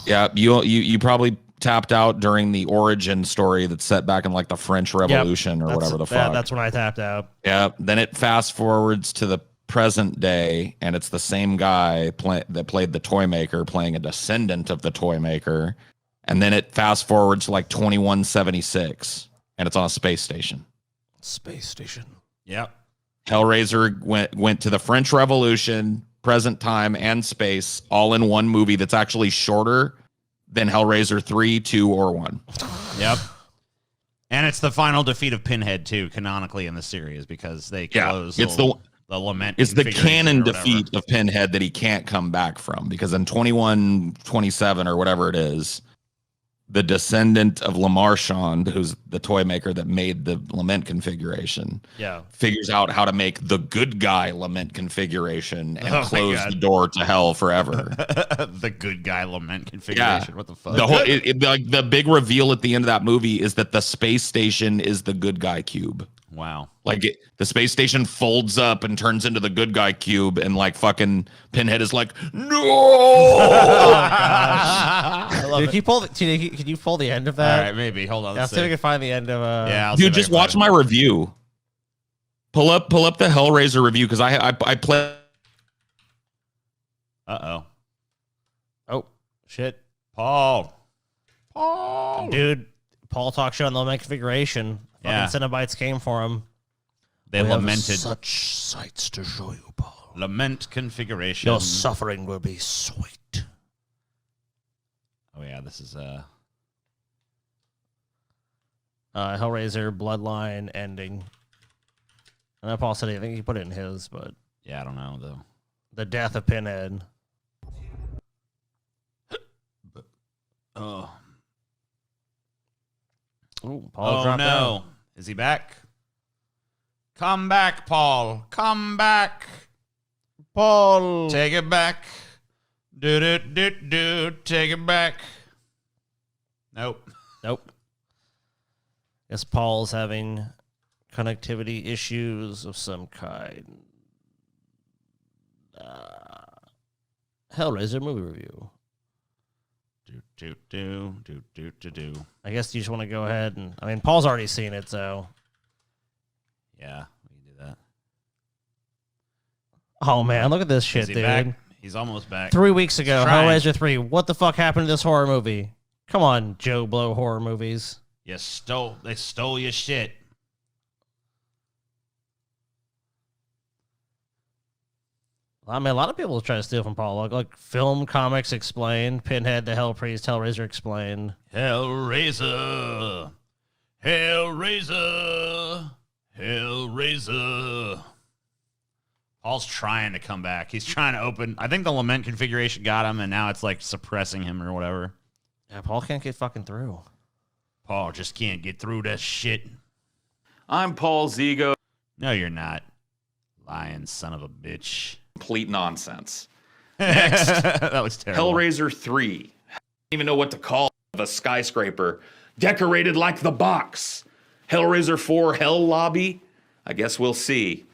yeah, you probably tapped out during the origin story that's set back in like the French Revolution or whatever the fuck. That's when I tapped out. Yeah. Then it fast forwards to the present day, and it's the same guy that played the toy maker playing a descendant of the toy maker. And then it fast forwards to like 2176, and it's on a space station. Space station. Yep. Hellraiser went to the French Revolution, present time, and space all in one movie that's actually shorter than Hellraiser 3, 2, or 1. Yep. And it's the final defeat of Pinhead too, canonically in the series, because they close it's the lament. It's the configuration canon or whatever. defeat of Pinhead that he can't come back from, because in 2127 or whatever it is, the descendant of Marshal, who's the toy maker that made the lament configuration, figures out how to make the good guy lament configuration and close the door to hell forever. The good guy lament configuration. What the fuck? The whole like the big reveal at the end of that movie is that the space station is the good guy cube. Wow. Like the space station folds up and turns into the good guy cube, and like fucking Pinhead is like, no. Oh gosh. I love it. Can you pull the end of that? All right, maybe. Hold on. I'll see if I can find the end of. Dude, just watch my review. Pull up the Hellraiser review, because I play. Oh shit, Paul. Dude, Paul talk show on the lament configuration. Fucking Cenobites came for him. They lamented. Such sights to show you, Paul. Lament configuration. Your suffering will be sweet. Oh yeah, this is Hellraiser Bloodline ending. And Paul said I think he put it in his, but yeah, I don't know though. The death of Pinhead. Oh. Ooh, Paul Oh dropped no. out. Is he back? Come back, Paul. Come back. Paul. Take it back. Do. Take it back. Nope. Guess Paul's having connectivity issues of some kind. Hellraiser movie review. Do. I guess you just want to go ahead and... I mean, Paul's already seen it, so... Yeah, we can do that. Oh, man, look at this shit, Is he dude. back? He's almost back. 3 weeks ago, Trying. Hellraiser 3. What the fuck happened to this horror movie? Come on, Joe Blow horror movies. They stole your shit. I mean, a lot of people try to steal from Paul. Like film comics explained, Pinhead, the Hell Priest, Hellraiser explained. Hellraiser, Hellraiser, Hellraiser. Paul's trying to come back. He's trying to open. I think the lament configuration got him, and now it's like suppressing him or whatever. Yeah, Paul can't get fucking through. Paul just can't get through that shit. I'm Paul Zigo. No, you're not. Lying son of a bitch. Complete nonsense. Next, that was terrible. Hellraiser 3. I don't even know what to call a skyscraper decorated like the box. Hellraiser 4 Hell Lobby. I guess we'll see.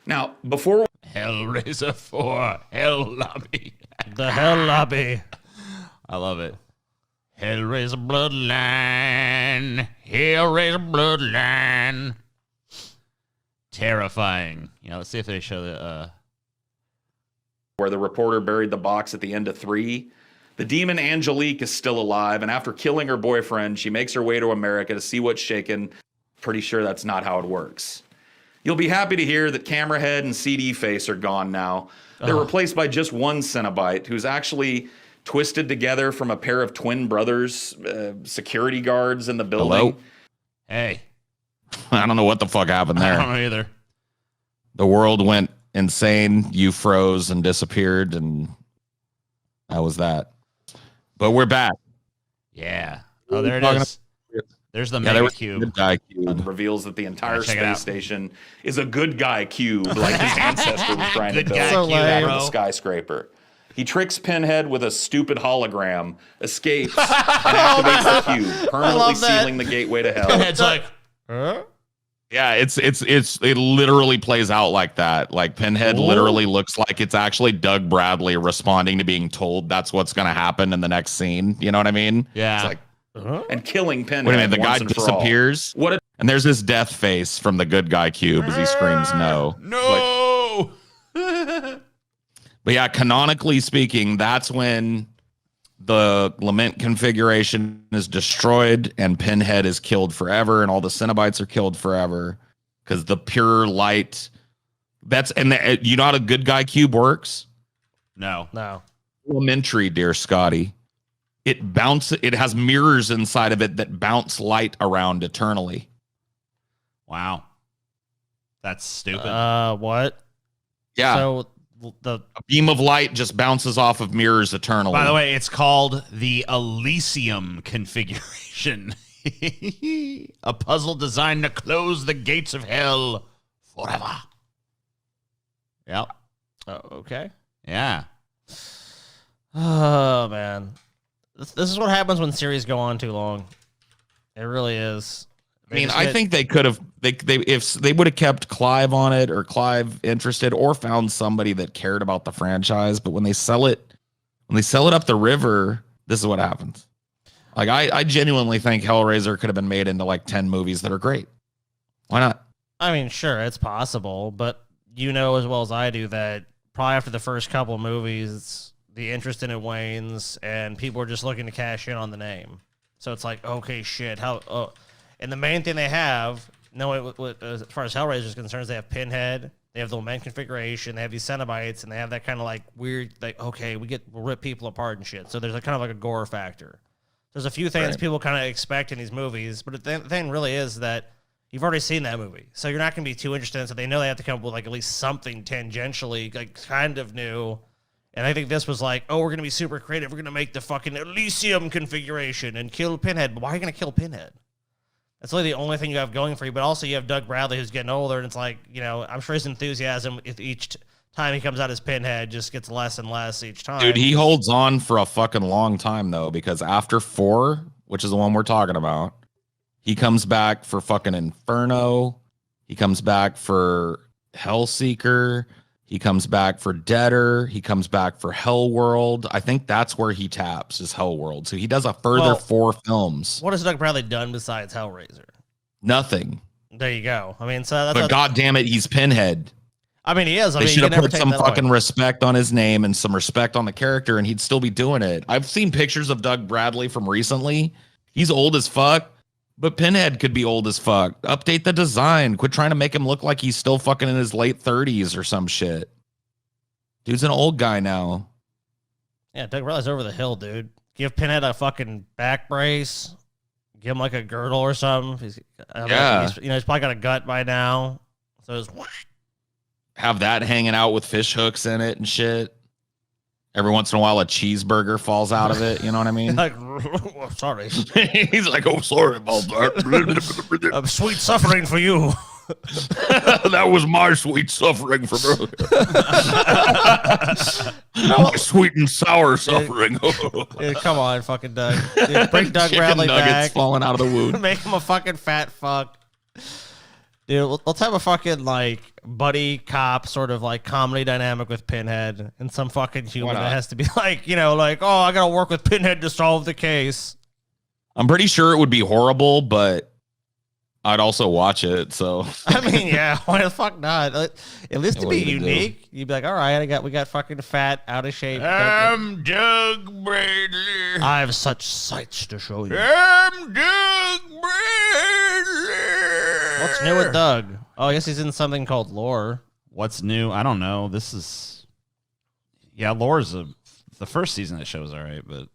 Now, before Hellraiser 4 Hell Lobby. The Hell Lobby. I love it. Hellraiser Bloodline. Hellraiser Bloodline. Terrifying. Let's see if they show the where the reporter buried the box at the end of 3, the demon Angelique is still alive, and after killing her boyfriend, she makes her way to America to see what's shaken. Pretty sure that's not how it works. You'll be happy to hear that Camera Head and CD Face are gone now. They're replaced by just one Cenobite, who's actually twisted together from a pair of twin brothers, security guards in the building. Hello? Hey. I don't know what the fuck happened there. I don't know either. The world went insane. You froze and disappeared, and that was that. But we're back. Yeah. Oh, there it is. There's the mega cube. Good guy cube. Reveals that the entire space station is a good guy cube, like his ancestor was trying to build out of the skyscraper. He tricks Pinhead with a stupid hologram, escapes, and activates the cube, permanently sealing the gateway to hell. Pinhead's like, huh? Yeah, it literally plays out like that. Like Pinhead literally looks like it's actually Doug Bradley responding to being told that's what's going to happen in the next scene. You know what I mean? Yeah. It's like, and killing Pinhead. Wait a minute, the guy once and for all. disappears. And there's this death face from the good guy cube as he screams no. No. But yeah, canonically speaking, that's when the lament configuration is destroyed and Pinhead is killed forever and all the Cenobites are killed forever because the pure light. You know how a good guy cube works? No. Elementary, dear Scotty. It has mirrors inside of it that bounce light around eternally. Wow. That's stupid. What? Yeah. So a beam of light just bounces off of mirrors eternally. By the way, it's called the Elysium configuration. A puzzle designed to close the gates of hell forever. Yep. Oh, okay. Yeah. Oh, man. This is what happens when series go on too long. It really is. I think they could have if they would have kept Clive on it or Clive interested or found somebody that cared about the franchise. But when they sell it up the river, this is what happens. Like I genuinely think Hellraiser could have been made into like 10 movies that are great. Why not? I mean, sure, it's possible, but you know as well as I do that probably after the first couple of movies, the interest in it wanes and people are just looking to cash in on the name. So it's like, okay, shit, and the main thing they have, as far as Hellraiser is concerned, is they have Pinhead, they have the lament configuration, they have these Cenobites, and they have that kind of like weird, like, okay, we'll rip people apart and shit. So there's a kind of like a gore factor. There's a few things people kind of expect in these movies, but the thing really is that you've already seen that movie. So you're not going to be too interested in it. So they know they have to come up with like at least something tangentially, like kind of new. And I think this was like, oh, we're going to be super creative. We're going to make the fucking Elysium configuration and kill Pinhead. But why are you going to kill Pinhead? That's really the only thing you have going for you. But also you have Doug Bradley who's getting older. And it's like, I'm sure his enthusiasm each time he comes out as Pinhead just gets less and less each time. Dude, he holds on for a fucking long time, though, because after 4, which is the one we're talking about, he comes back for fucking Inferno. He comes back for Hellseeker. He comes back for Deader. He comes back for Hellworld. I think that's where he taps, is Hellworld. So he does a further 4 films. What has Doug Bradley done besides Hellraiser? Nothing. There you go. I mean, so that's. But God damn it, he's Pinhead. I mean, he is. They should have put some fucking respect on his name and some respect on the character, and he'd still be doing it. I've seen pictures of Doug Bradley from recently. He's old as fuck. But Pinhead could be old as fuck. Update the design. Quit trying to make him look like he's still fucking in his late 30s or some shit. Dude's an old guy now. Yeah, Doug Bradley's over the hill, dude. Give Pinhead a fucking back brace. Give him like a girdle or something. He's probably got a gut by now. So it's Have that hanging out with fish hooks in it and shit. Every once in a while, a cheeseburger falls out of it. You know what I mean? like, oh, sorry. He's like, oh, sorry about that. Sweet suffering for you. That was my sweet suffering from earlier. My sweet and sour suffering. Dude, come on, fucking Doug. Dude, bring Doug Bradley back. Falling out of the wound. Make him a fucking fat fuck. Dude, let's have a fucking like buddy cop sort of like comedy dynamic with Pinhead and some fucking human that has to be like, like, oh, I gotta work with Pinhead to solve the case. I'm pretty sure it would be horrible, but I'd also watch it. So I mean, yeah, why the fuck not? At least to be unique, you'd be like, all right, we got fucking fat, out of shape. I'm Doug Bradley. I have such sights to show you. I'm Doug Bradley. What's new with Doug? Oh, I guess he's in something called Lore. What's new? I don't know. This is, Lore's the first season of the show is all right, but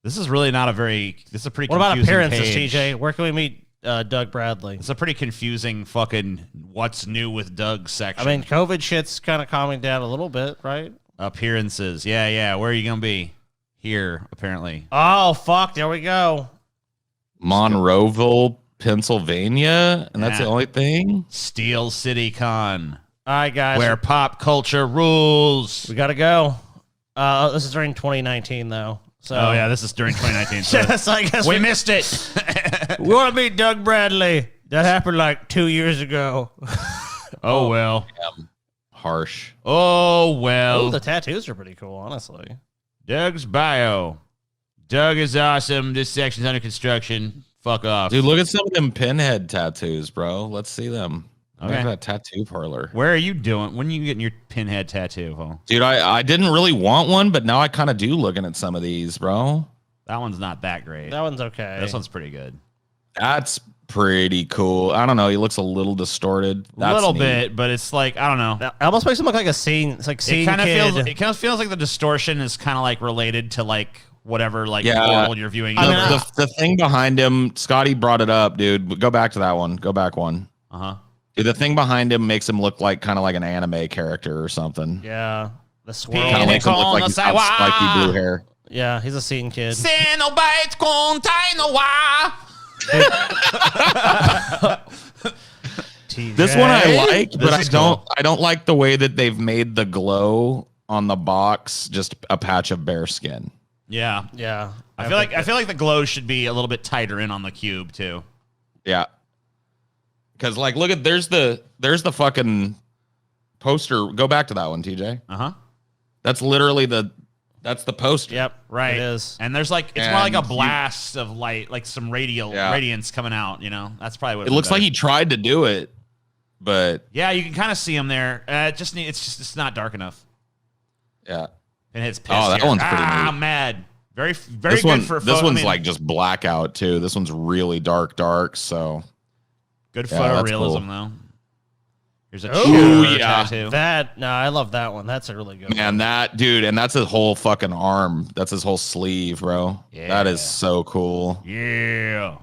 this is really not this is a pretty. What about confusing appearances, page. TJ? Where can we meet Doug Bradley? It's a pretty confusing fucking what's new with Doug section. I mean, COVID shit's kind of calming down a little bit, right? Appearances. Yeah. Where are you going to be? Here, apparently. Oh, fuck. There we go. Monroeville, Pennsylvania, and that's the only thing. Steel City Con. All right, guys. Where pop culture rules. We got to go. This is during 2019, though. So. Oh, yeah, this is during 2019. So yes, I guess we missed it. We want to meet Doug Bradley. That happened like 2 years ago. Oh, well. Damn. Harsh. Oh, well. Ooh, the tattoos are pretty cool, honestly. Doug's bio. Doug is awesome. This section's under construction. Fuck off. Dude, look at some of them Pinhead tattoos, bro. Let's see them. Okay. Look at that tattoo parlor. Where are you doing? When are you getting your Pinhead tattoo, Paul? Dude, I didn't really want one, but now I kind of do looking at some of these, bro. That one's not that great. That one's okay. This one's pretty good. That's pretty cool. I don't know. He looks a little distorted. A little bit, but it's like, I don't know. It almost makes him look like a scene. It's like scene kid. It kind of feels like the distortion is kind of like related to like whatever world you're viewing. The thing behind him, Scotty brought it up, dude. Go back to that one. Go back one. Uh-huh. Dude, the thing behind him makes him look like kind of like an anime character or something. Yeah. The swirl. Kind of makes him look like he's got spiky blue hair. Yeah, he's a scene kid. This one I like, but I don't like the way that they've made the glow on the box just a patch of bear skin. Yeah. Yeah. I feel like the glow should be a little bit tighter in on the cube too. Yeah. Cause like look at there's the fucking poster. Go back to that one, TJ. Uh-huh. That's literally that's the poster. Yep, right. It is. And there's like it's more like a blast of light, like some radiance coming out, That's probably what it looks like he tried to do it, but yeah, you can kind of see him there. It's not dark enough. Yeah. And it's pissed. Oh, that one's pretty neat. I'm mad. Very good for this one's like just blackout too. This one's really dark, so good photorealism though. Here's a tattoo. I love that one. That's a really good one. Man, that dude, and that's his whole fucking arm. That's his whole sleeve, bro. Yeah. That is so cool. Yeah.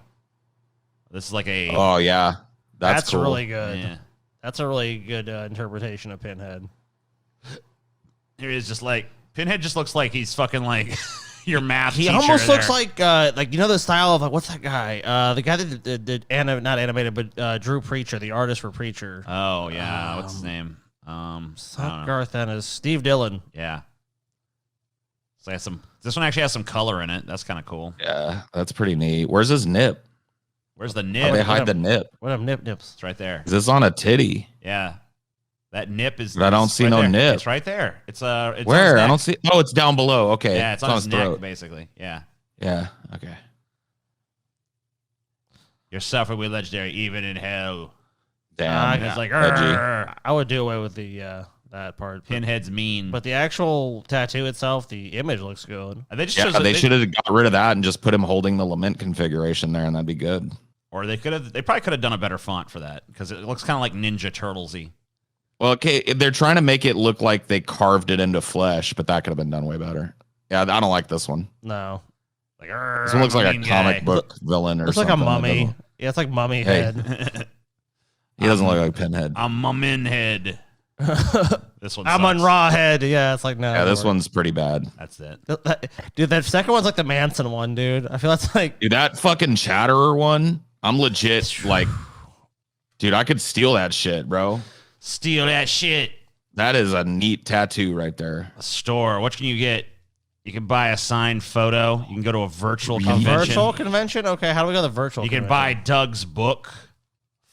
This is like a Oh yeah. That's cool. really good. Yeah. That's a really good interpretation of Pinhead. Here he is, just like Pinhead just looks like he's fucking like your math He teacher almost there. looks like the style of what's that guy? The guy that did not animated, but drew Preacher, the artist for Preacher. Oh yeah, what's his name? Not Garth Ennis, Steve Dillon. Yeah. So this one actually has some color in it. That's kind of cool. Yeah, that's pretty neat. Where's his nip? Where's the Oh, nip? they hide the nip. What up, nips? It's right there. Is this on a titty? Yeah. That nip is. But I don't see right no there. nip. It's right there. It's where? Where? I don't see. Oh, it's down below. Okay. Yeah, it's on his neck, throat. basically. Yeah. Yeah. Okay. You're suffering with legendary even in hell. Damn. It's like, edgy. I would do away with the that part. Pinhead's mean. But the actual tattoo itself, the image looks good. They should have got rid of that and just put him holding the lament configuration there, and that'd be good. Or they probably could have done a better font for that because it looks kind of like Ninja Turtlesy. Well, okay, they're trying to make it look like they carved it into flesh, but that could have been done way better. Yeah, I don't like this one. No. Like, This one looks like a comic book villain or It's something. like a mummy. Yeah, it's like mummy head. He doesn't look like Pinhead. I'm a Minhead. This one I'm on sucks. raw head. Yeah, it's like no. Yeah, this one's pretty bad. That's it. Dude, that second one's like the Manson one, dude. I feel that's like Dude, that fucking Chatterer one, I'm legit like, dude, I could steal that shit, bro. Steal that shit. That is a neat tattoo right there. A store. What can you get? You can buy a signed photo. You can go to a virtual a convention. virtual convention. Okay, how do we go to the virtual? You can convention? buy Doug's book.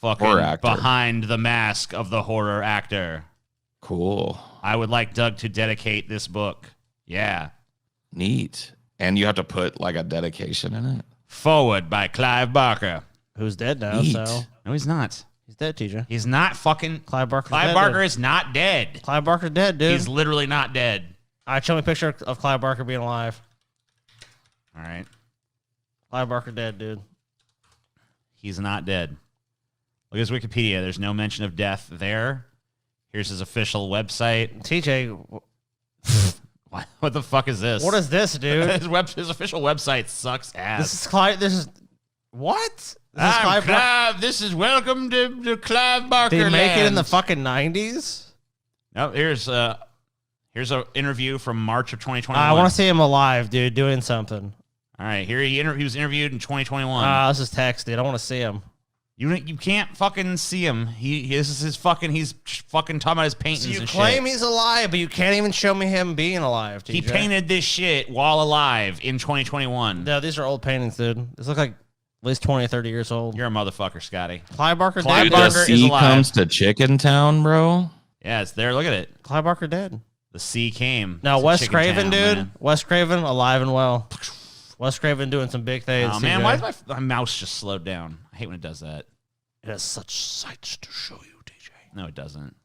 Fucking Horror actor. Behind the Mask of the Horror Actor. Cool. I would like Doug to dedicate this book. Yeah. Neat. And you have to put like a dedication in it. Forward by Clive Barker. Who's dead now? Neat. So No, he's not. he's dead, TJ. He's not fucking. Clive Barker. Clive Barker is not dead. Clive Barker dead, dude. He's literally not dead. All right, show me a picture of Clive Barker being alive. All right. Clive Barker dead, dude. He's not dead. Look at his Wikipedia. There's no mention of death there. Here's his official website. TJ, What the fuck is this? what is this, dude? His official website sucks ass. This is Clive. This is what? This is I'm Clive. Clive. This is welcome to Clive Barker. Did he make it in the lands. fucking 90s? No, here's an interview from March of 2021. I want to see him alive, dude, doing something. All right, here he was interviewed in 2021. This is text, dude. I want to see him. You can't fucking see him. This is his fucking. He's fucking talking about his So paintings you and claim shit. he's alive, but you can't even show me him being alive, TJ. He painted this shit while alive in 2021. No, these are old paintings, dude. These look like at least 20 or 30 years old. You're a motherfucker, Scotty. Clive Barker Clive dead. Barker the is sea alive. comes to Chicken Town, bro. Yeah, it's there. Look at it. Clive Barker dead. The sea came. Now, to Wes Chicken Craven, Town, dude. man. Wes Craven, alive and well. Wes Craven doing some big things. Oh man, TJ. why is my mouse just slowed down? I hate when it does that. It has such sights to show you, TJ. No, it doesn't.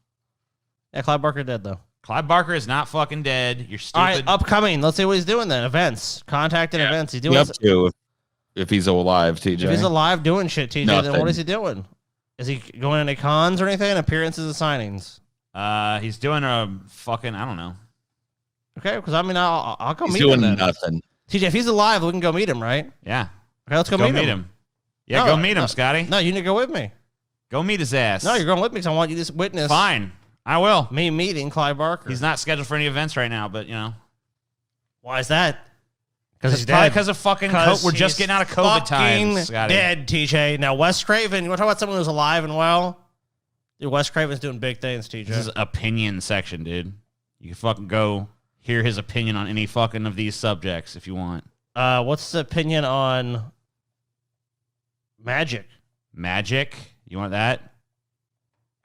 Yeah, Clive Barker dead, though. Clive Barker is not fucking dead. You're stupid. All right, upcoming. Let's see what he's doing then. Events. Contacting events. He's doing. Up to if he's alive, TJ. If he's alive doing shit, TJ, then Nothing. what is he doing? Is he going into cons or anything? Appearances and signings? He's doing a fucking, I don't know. Okay, because I mean, I'll go He's meet doing him then. nothing. TJ, if he's alive, we can go meet him, right? Yeah. Okay, let's go meet him. Yeah, No, go meet him, no. Scotty. No, you need to go with me. Go meet his ass. No, you're going with me because I want you to witness. Fine. I will. Me meeting Clive Barker. He's not scheduled for any events right now, but you know. Why is that? Because he's Probably dead. because of fucking we're just getting out of fucking COVID times, Scotty. dead, TJ. Now, Wes Craven, you want to talk about someone who's alive and well? Dude, Wes Craven's doing big things, TJ. This is opinion section, dude. You can fucking go hear his opinion on any fucking of these subjects if you want. What's the opinion on magic? Magic? You want that?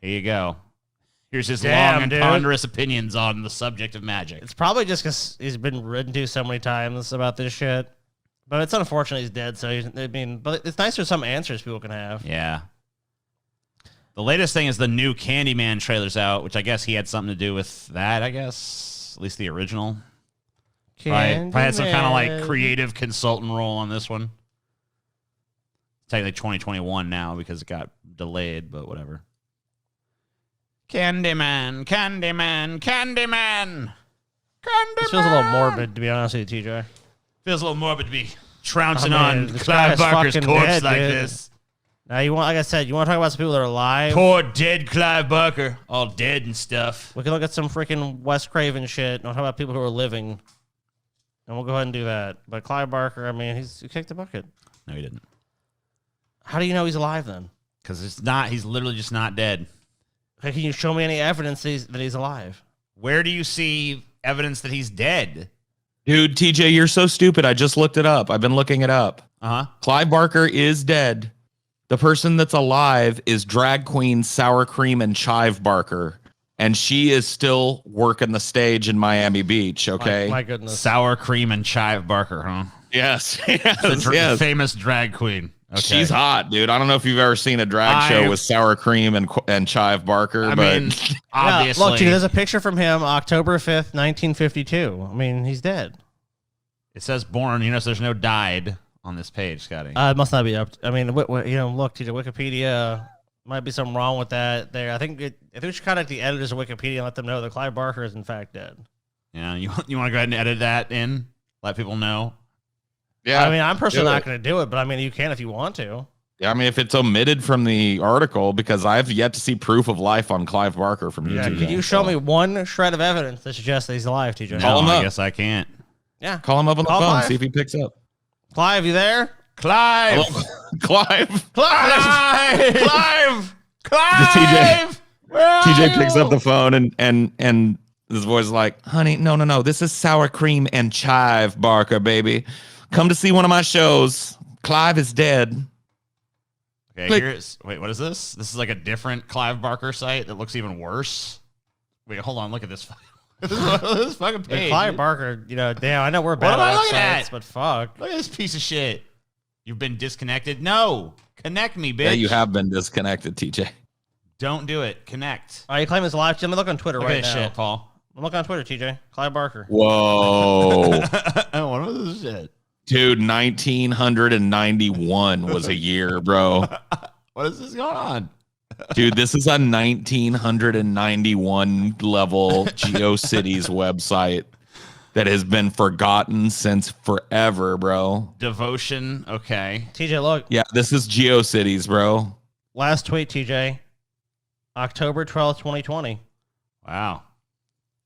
Here you go. Here's his Damn, long and dude. ponderous opinions on the subject of magic. It's probably just because he's been written to so many times about this shit. But it's unfortunate he's dead. So but it's nice there's some answers people can have. Yeah. The latest thing is the new Candyman trailer's out, which I guess he had something to do with that, I guess. At least the original. Probably had some kind of like creative consultant role on this one. Technically 2021 now because it got delayed, but whatever. Candyman, Candyman, Candyman. This feels a little morbid, to be honest with you, TJ. Feels a little morbid to be trouncing I mean, on this Clive guy's Barker's fucking corpse dead, like dude. this. Now, like I said, you want to talk about some people that are alive? Poor dead Clive Barker, all dead and stuff. We can look at some freaking Wes Craven shit. And we'll talk about people who are living. And we'll go ahead and do that. But Clive Barker, I mean, he kicked the bucket. No, he didn't. How do you know he's alive then? Because he's literally just not dead. Okay, can you show me any evidence that he's alive? Where do you see evidence that he's dead? Dude, TJ, you're so stupid. I just looked it up. I've been looking it up. Uh-huh. Clive Barker is dead. The person that's alive is drag queen Sour Cream and Chive Barker. And she is still working the stage in Miami Beach, okay? My goodness. Sour Cream and Chive Barker, huh? Yes. The yes. famous drag queen. Okay. She's hot, dude. I don't know if you've ever seen a drag show with Sour Cream and Chive Barker, I but mean, obviously. Yeah, look, dude, there's a picture from him October 5th, 1952. I mean, he's dead. It says born, so there's no died on this page, Scotty. It must not be up. I mean, look, TJ, Wikipedia Might be something wrong with that there. I think we should contact the editors of Wikipedia and let them know that Clive Barker is in fact dead. Yeah, you want to go ahead and edit that in? Let people know? Yeah. I mean, I'm personally not going to do it, but I mean, you can if you want to. Yeah, I mean, if it's omitted from the article, because I've yet to see proof of life on Clive Barker from Yeah, YouTube. can you show me one shred of evidence that suggests that he's alive, TJ? No, I guess I can't. Yeah. Call him up on the phone, Clive. see if he picks up. Clive, you there? Clive! Hello? Clive! Clive! Clive! TJ, TJ picks up the phone and his voice is like, honey, no. This is sour cream and chive, Barker, baby. Come to see one of my shows. Clive is dead. Okay, wait, what is this? This is like a different Clive Barker site that looks even worse. Wait, hold on, look at this. This fucking page. Clive Barker, damn, I know we're bad What am I at looking websites, at? but fuck. Look at this piece of shit. You've been disconnected? No. Connect me, bitch. Yeah, you have been disconnected, TJ. Don't do it. Connect. Are you claiming it's alive? Let me look on Twitter Look right at this now. shit, Paul. I'm looking on Twitter, TJ. Clive Barker. Whoa. What was this shit? Dude, 1991 was a year, bro. What is this going on? Dude, this is a 1991 level GeoCities website that has been forgotten since forever, bro. Devotion. Okay. TJ, look. Yeah, this is GeoCities, bro. Last tweet, TJ. October 12th, 2020. Wow.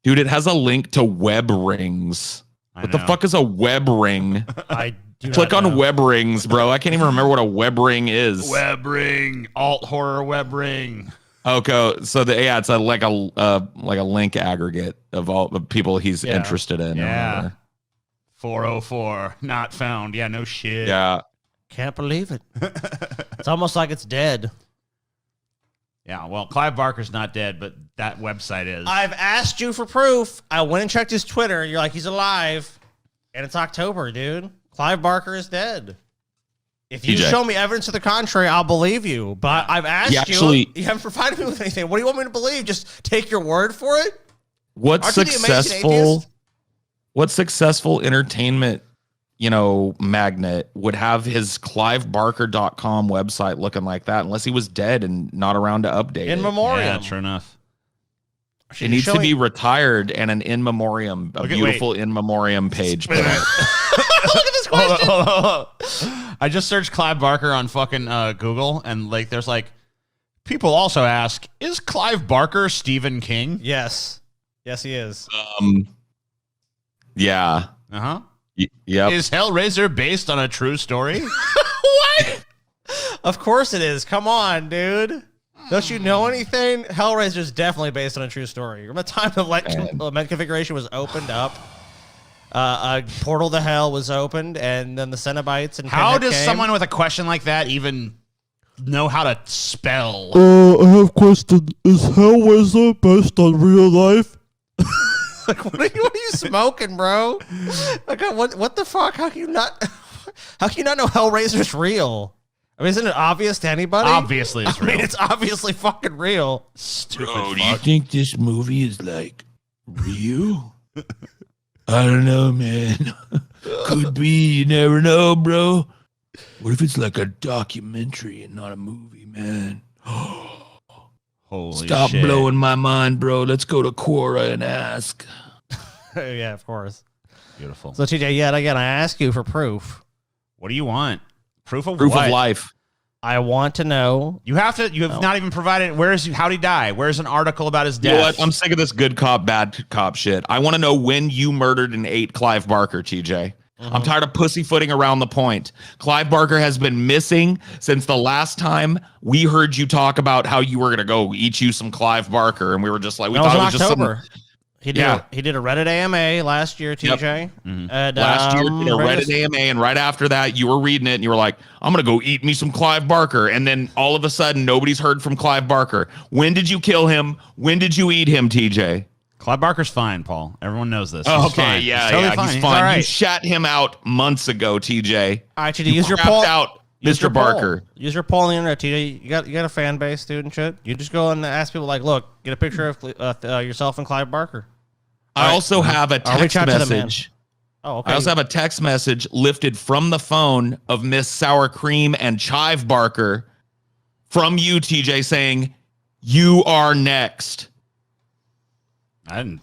Dude, it has a link to web rings. What the fuck is a web ring? I do Click not on know. web rings, bro. I can't even remember what a web ring is. Web ring. Alt horror web ring. Okay, so it's like a link aggregate of all the people he's interested in. Yeah. 404. Not found. Yeah, no shit. Yeah. Can't believe it. It's almost like it's dead. Yeah, well, Clive Barker's not dead, but that website is. I've asked you for proof. I went and checked his Twitter. You're like, he's alive. And it's October, dude. Clive Barker is dead. If you TJ. show me evidence to the contrary, I'll believe you. But I've asked you. You haven't provided me with anything. What do you want me to believe? Just take your word for it? What Aren't you the amazing atheist? what successful entertainment, magnet would have his clivebarker.com website looking like that unless he was dead and not around to update In it? memoriam. Yeah, true enough. It needs to be retired and an in memoriam, a Okay, beautiful in memoriam page. Look at this question. Hold on. I just searched Clive Barker on fucking Google, and there's people also ask, is Clive Barker Stephen King? Yes. Yes, he is. Yeah. Uh-huh. Yep. Is Hellraiser based on a true story? What? Of course it is. Come on, dude. Don't you know anything? Hellraiser is definitely based on a true story. Remember the time the med configuration was opened up? A portal to hell was opened, and then the Cenobites and How Pinhead does came. someone with a question like that even know how to spell? I have a question. Is Hellraiser based on real life? What are you smoking, bro? What the fuck? How can you not know Hellraiser's real? I mean, isn't it obvious to anybody? Obviously, it's real. I mean, it's obviously fucking real. Stupid Bro, do you think this movie is real? I don't know, man. Could be. You never know, bro. What if it's like a documentary and not a movie, man? Holy Stop shit. blowing my mind, bro. Let's go to Quora and ask. Yeah, of course. Beautiful. So, TJ, yet again, I ask you for proof. What do you want? Proof of Proof what? of life. I want to know. You have not even provided. How'd he die? Where's an article about his You death? know what? I'm sick of this good cop, bad cop shit. I want to know when you murdered and ate Clive Barker, TJ. I'm tired of pussyfooting around the point. Clive Barker has been missing since the last time we heard you talk about how you were going to go eat you some Clive Barker. And we were just like, we That thought it was was in just October. some... He did a Reddit AMA last year, TJ. And, Last year, did a Reddit AMA, and right after that, you were reading it, and you were like, I'm going to go eat me some Clive Barker. And then all of a sudden, nobody's heard from Clive Barker. When did you kill him? When did you eat him, TJ? Clive Barker's fine, Paul. Everyone knows this. Oh, He's okay, fine. yeah, He's totally yeah, fine. he's He's fine. all right. You shat him out months ago, TJ. All right, TJ, use your crapped poll. out Use your Mr. poll. Barker. Use your poll on the internet, TJ. You got a fan base, dude, and shit. You just go and ask people, look, get a picture of yourself and Clive Barker. I also have a I'll reach text out to the man. message. Oh, okay. I also have a text message lifted from the phone of Miss Sour Cream and Chive Barker from you, TJ, saying you are next. I didn't.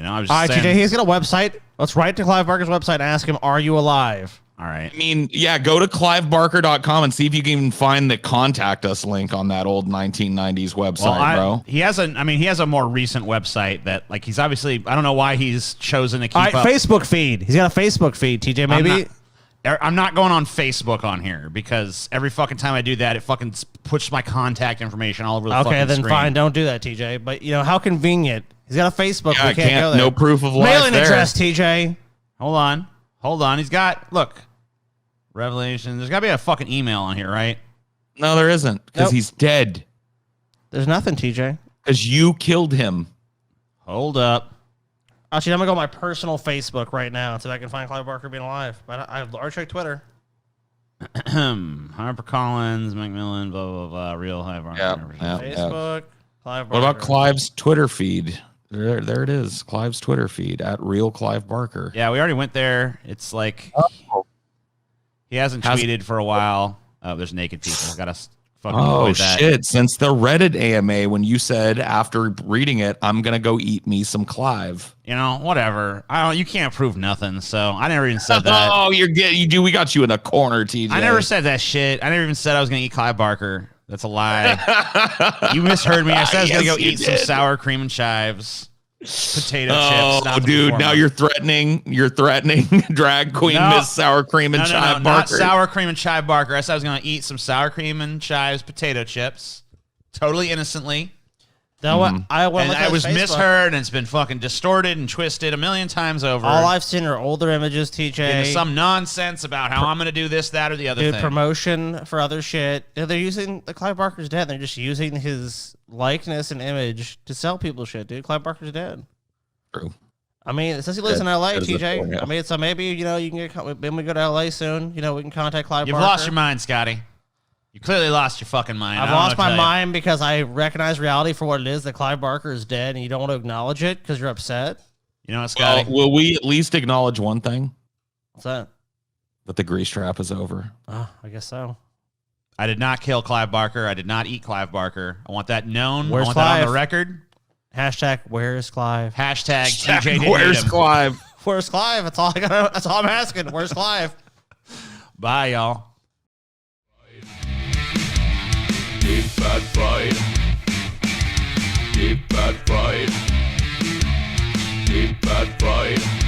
I was just All right, saying. TJ, he's got a website. Let's write to Clive Barker's website and ask him, are you alive? All right. I mean, yeah, go to clivebarker.com and see if you can even find the contact us link on that old 1990s website, bro. He has a more recent website that, like, he's obviously, I don't know why he's chosen to keep up. Facebook feed. He's got a Facebook feed, TJ, maybe. I'm not going on Facebook on here because every fucking time I do that, it fucking puts my contact information all over the fucking Okay, then screen. fine. Don't do that, TJ. But, how convenient. He's got a Facebook. Yeah, we can't go there. no proof of life Mailing there. address, TJ. Hold on. He's got, look, Revelation. There's got to be a fucking email on here, right? No, there isn't, because he's dead. There's nothing, TJ. Because you killed him. Hold up. Actually, I'm going to go on my personal Facebook right now so I can find Clive Barker being alive. But I already checked Twitter. HarperCollins, Macmillan, blah, blah, blah, Real High Barker. Facebook, Clive Barker. What about Clive's Twitter feed? There it is. Clive's Twitter feed at Real Clive Barker. Yeah, we already went there. It's like he hasn't tweeted for a while. Oh, there's naked people. Gotta fucking avoid that. Shit! Since the Reddit AMA, when you said after reading it, I'm gonna go eat me some Clive. Whatever. You can't prove nothing. So I never even said that. Oh, we got you in a corner, TJ. I never said that shit. I never even said I was gonna eat Clive Barker. That's a lie. You misheard me. I said I was gonna go eat some sour cream and chives, potato chips. Oh, dude! Now you're threatening drag queen Miss Sour Cream and Chive Barker. Not sour cream and chive Barker. I said I was gonna eat some sour cream and chives, potato chips, totally innocently. I was misheard, and it's been fucking distorted and twisted a million times over. All I've seen are older images, TJ. Into some nonsense about how I'm going to do this, that, or the other thing. Promotion for other shit. They're using Clive Barker's dead. They're just using his likeness and image to sell people shit, dude. Clive Barker's dead. True. I mean, it says he lives in LA, TJ. I mean, so maybe you can when we go to LA soon. We can contact Clive Barker. You've lost your mind, Scotty. You clearly lost your fucking mind. I've lost my mind because I recognize reality for what it is, that Clive Barker is dead, and you don't want to acknowledge it because you're upset. You know what, Scotty? Will we at least acknowledge one thing? What's that? That the grease trap is over. Oh, I guess so. I did not kill Clive Barker. I did not eat Clive Barker. I want that known. Where's I want Clive? that on the record. Hashtag, where's Clive? Hashtag TJ didn't where's eat him. Clive? Where's Clive? That's all I got. That's all I'm asking. Where's Clive? Bye, y'all. Deep fat fried. Deep fat fried. Deep fat fried.